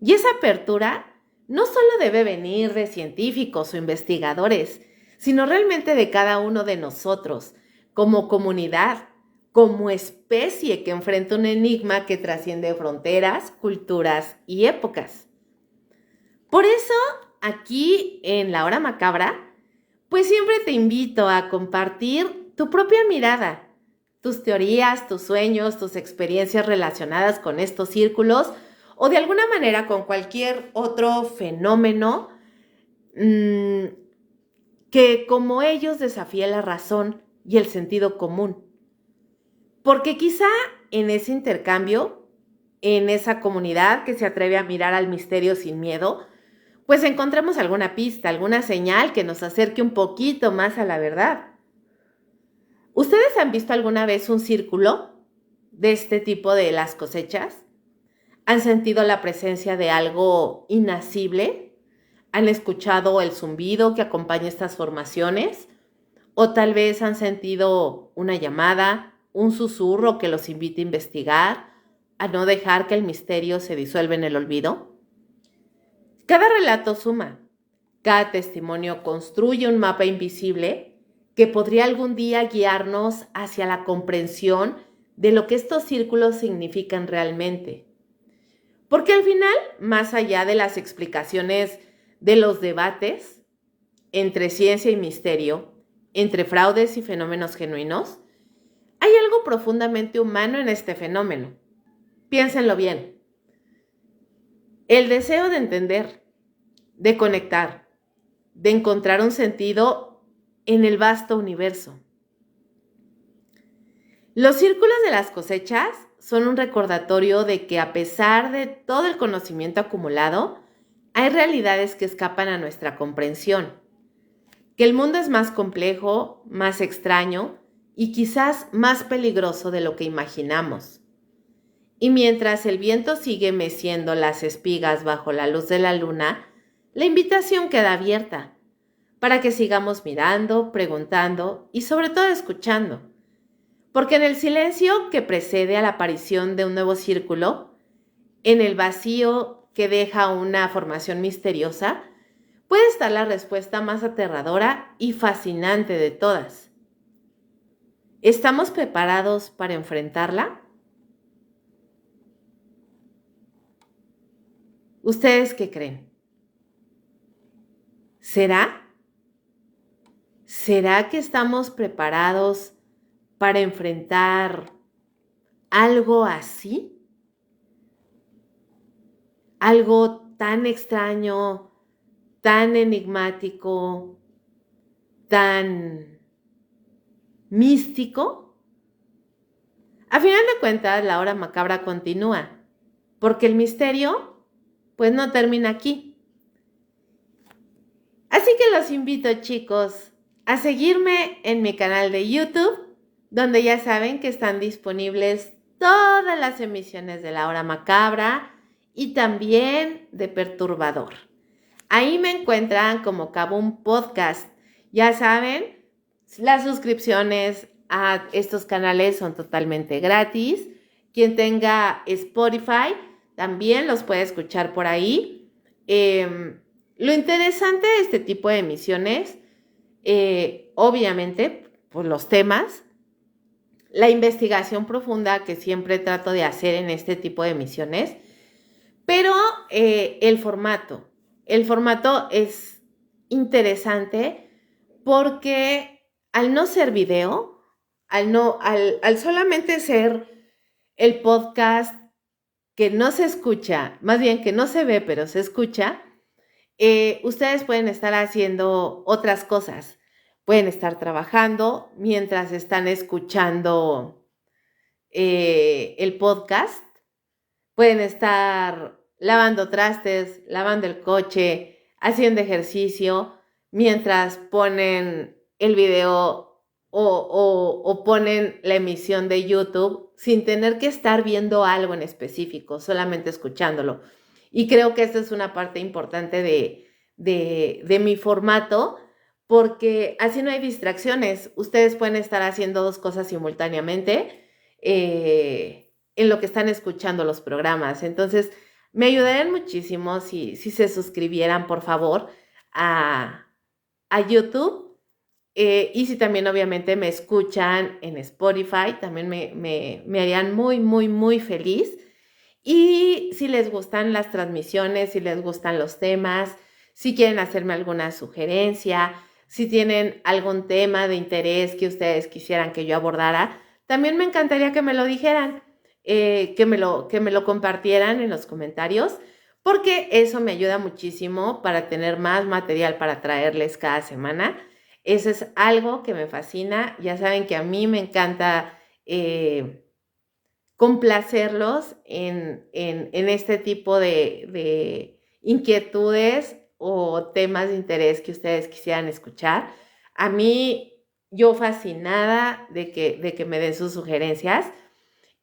Y esa apertura no solo debe venir de científicos o investigadores, sino realmente de cada uno de nosotros, como comunidad, como especie que enfrenta un enigma que trasciende fronteras, culturas y épocas. Por eso, aquí en La Hora Macabra, pues siempre te invito a compartir tu propia mirada, tus teorías, tus sueños, tus experiencias relacionadas con estos círculos o de alguna manera con cualquier otro fenómeno que como ellos desafíe la razón y el sentido común. Porque quizá en ese intercambio, en esa comunidad que se atreve a mirar al misterio sin miedo, pues encontremos alguna pista, alguna señal que nos acerque un poquito más a la verdad. ¿Ustedes han visto alguna vez un círculo de este tipo de las cosechas? ¿Han sentido la presencia de algo inasible? ¿Han escuchado el zumbido que acompaña estas formaciones? ¿O tal vez han sentido una llamada, un susurro que los invita a investigar, a no dejar que el misterio se disuelva en el olvido? Cada relato suma, cada testimonio construye un mapa invisible que podría algún día guiarnos hacia la comprensión de lo que estos círculos significan realmente. Porque al final, más allá de las explicaciones de los debates entre ciencia y misterio, entre fraudes y fenómenos genuinos, hay algo profundamente humano en este fenómeno. Piénsenlo bien. El deseo de entender, de conectar, de encontrar un sentido en el vasto universo. Los círculos de las cosechas son un recordatorio de que a pesar de todo el conocimiento acumulado, hay realidades que escapan a nuestra comprensión, que el mundo es más complejo, más extraño y quizás más peligroso de lo que imaginamos. Y mientras el viento sigue meciendo las espigas bajo la luz de la luna, la invitación queda abierta para que sigamos mirando, preguntando y sobre todo escuchando. Porque en el silencio que precede a la aparición de un nuevo círculo, en el vacío que deja una formación misteriosa, puede estar la respuesta más aterradora y fascinante de todas. ¿Estamos preparados para enfrentarla? ¿Ustedes qué creen? ¿Será? ¿Será que estamos preparados para enfrentar algo así? Algo tan extraño, tan enigmático, tan místico. A final de cuentas, la hora macabra continúa, porque el misterio, pues no termina aquí. Así que los invito, chicos, a seguirme en mi canal de YouTube, donde ya saben que están disponibles todas las emisiones de la hora macabra y también de Perturbador. Ahí me encuentran como Kabum Podcast. Ya saben, las suscripciones a estos canales son totalmente gratis. Quien tenga Spotify también los puede escuchar por ahí. Lo interesante de este tipo de emisiones, obviamente, por los temas, la investigación profunda que siempre trato de hacer en este tipo de emisiones, pero el formato es interesante porque al no ser video, al solamente ser el podcast que no se escucha, más bien que no se ve, pero se escucha, ustedes pueden estar haciendo otras cosas. Pueden estar trabajando mientras están escuchando el podcast. Pueden estar lavando trastes, lavando el coche, haciendo ejercicio, mientras ponen el video o ponen la emisión de YouTube sin tener que estar viendo algo en específico, solamente escuchándolo. Y creo que esta es una parte importante de mi formato, porque así no hay distracciones. Ustedes pueden estar haciendo dos cosas simultáneamente en lo que están escuchando los programas. Entonces, me ayudarían muchísimo si se suscribieran, por favor, a YouTube. Y si también obviamente me escuchan en Spotify, también me harían muy, muy, muy feliz. Y si les gustan las transmisiones, si les gustan los temas, si quieren hacerme alguna sugerencia, si tienen algún tema de interés que ustedes quisieran que yo abordara, también me encantaría que me lo dijeran, que me lo compartieran en los comentarios, porque eso me ayuda muchísimo para tener más material para traerles cada semana. Eso es algo que me fascina. Ya saben que a mí me encanta complacerlos en este tipo de inquietudes o temas de interés que ustedes quisieran escuchar. A mí, yo fascinada de que me den sus sugerencias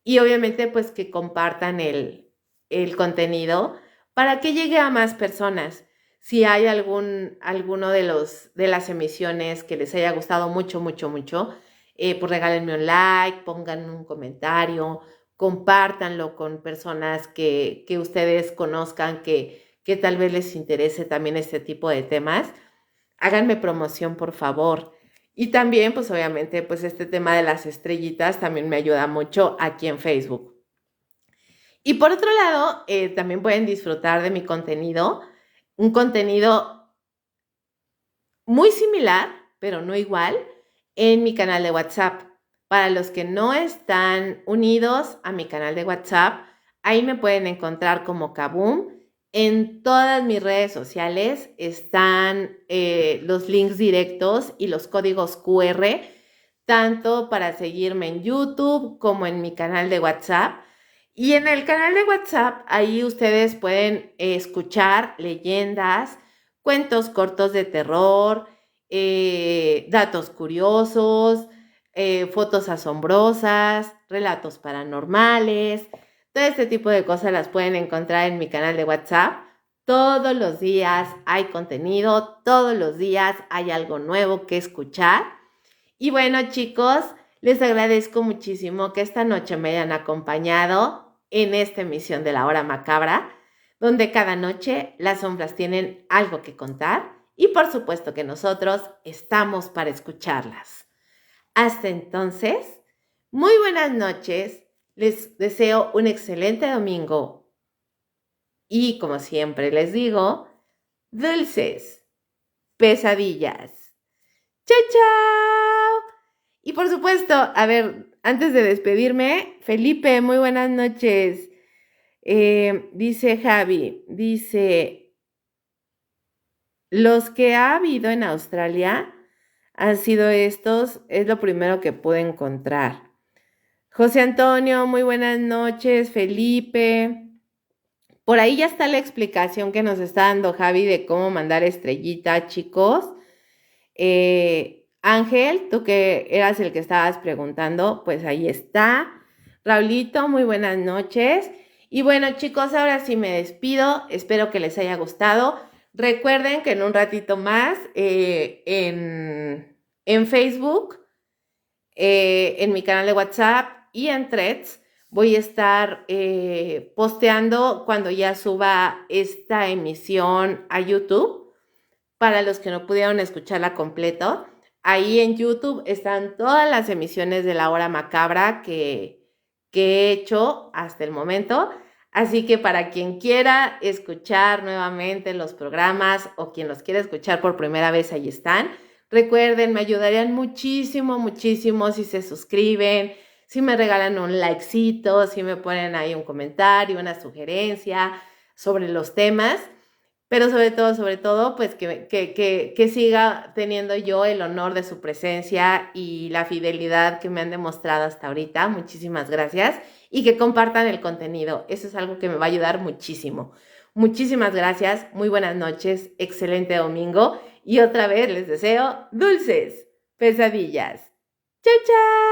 y obviamente pues que compartan el contenido para que llegue a más personas. Si hay alguno de las emisiones que les haya gustado mucho, mucho, mucho, pues regálenme un like, pongan un comentario, compártanlo con personas que ustedes conozcan, que tal vez les interese también este tipo de temas. Háganme promoción, por favor. Y también, pues obviamente, pues este tema de las estrellitas también me ayuda mucho aquí en Facebook. Y por otro lado, también pueden disfrutar de mi contenido, un contenido muy similar, pero no igual, en mi canal de WhatsApp. Para los que no están unidos a mi canal de WhatsApp, ahí me pueden encontrar como Kaboom. En todas mis redes sociales están los links directos y los códigos QR, tanto para seguirme en YouTube como en mi canal de WhatsApp. Y en el canal de WhatsApp, ahí ustedes pueden escuchar leyendas, cuentos cortos de terror, datos curiosos, fotos asombrosas, relatos paranormales. Todo este tipo de cosas las pueden encontrar en mi canal de WhatsApp. Todos los días hay contenido, todos los días hay algo nuevo que escuchar. Y bueno, chicos, les agradezco muchísimo que esta noche me hayan acompañado en esta emisión de La Hora Macabra, donde cada noche las sombras tienen algo que contar y por supuesto que nosotros estamos para escucharlas. Hasta entonces, muy buenas noches, les deseo un excelente domingo y como siempre les digo, dulces pesadillas. ¡Chao, chao! Y por supuesto, a ver, antes de despedirme, Felipe, muy buenas noches. Dice Javi, dice, los que ha habido en Australia han sido estos, es lo primero que pude encontrar. José Antonio, muy buenas noches. Felipe, por ahí ya está la explicación que nos está dando Javi de cómo mandar estrellita, chicos. Ángel, tú que eras el que estabas preguntando, pues ahí está. Raulito, muy buenas noches. Y bueno, chicos, ahora sí me despido. Espero que les haya gustado. Recuerden que en un ratito más en Facebook, en mi canal de WhatsApp y en Threads voy a estar posteando cuando ya suba esta emisión a YouTube. Para los que no pudieron escucharla completo, ahí en YouTube están todas las emisiones de La Hora Macabra que he hecho hasta el momento. Así que para quien quiera escuchar nuevamente los programas o quien los quiera escuchar por primera vez, ahí están. Recuerden, me ayudarían muchísimo, muchísimo si se suscriben, si me regalan un likecito, si me ponen ahí un comentario, una sugerencia sobre los temas. pero sobre todo, pues que siga teniendo yo el honor de su presencia y la fidelidad que me han demostrado hasta ahorita. Muchísimas gracias y que compartan el contenido. Eso es algo que me va a ayudar muchísimo. Muchísimas gracias, muy buenas noches, excelente domingo y otra vez les deseo dulces pesadillas. ¡Chao, chao!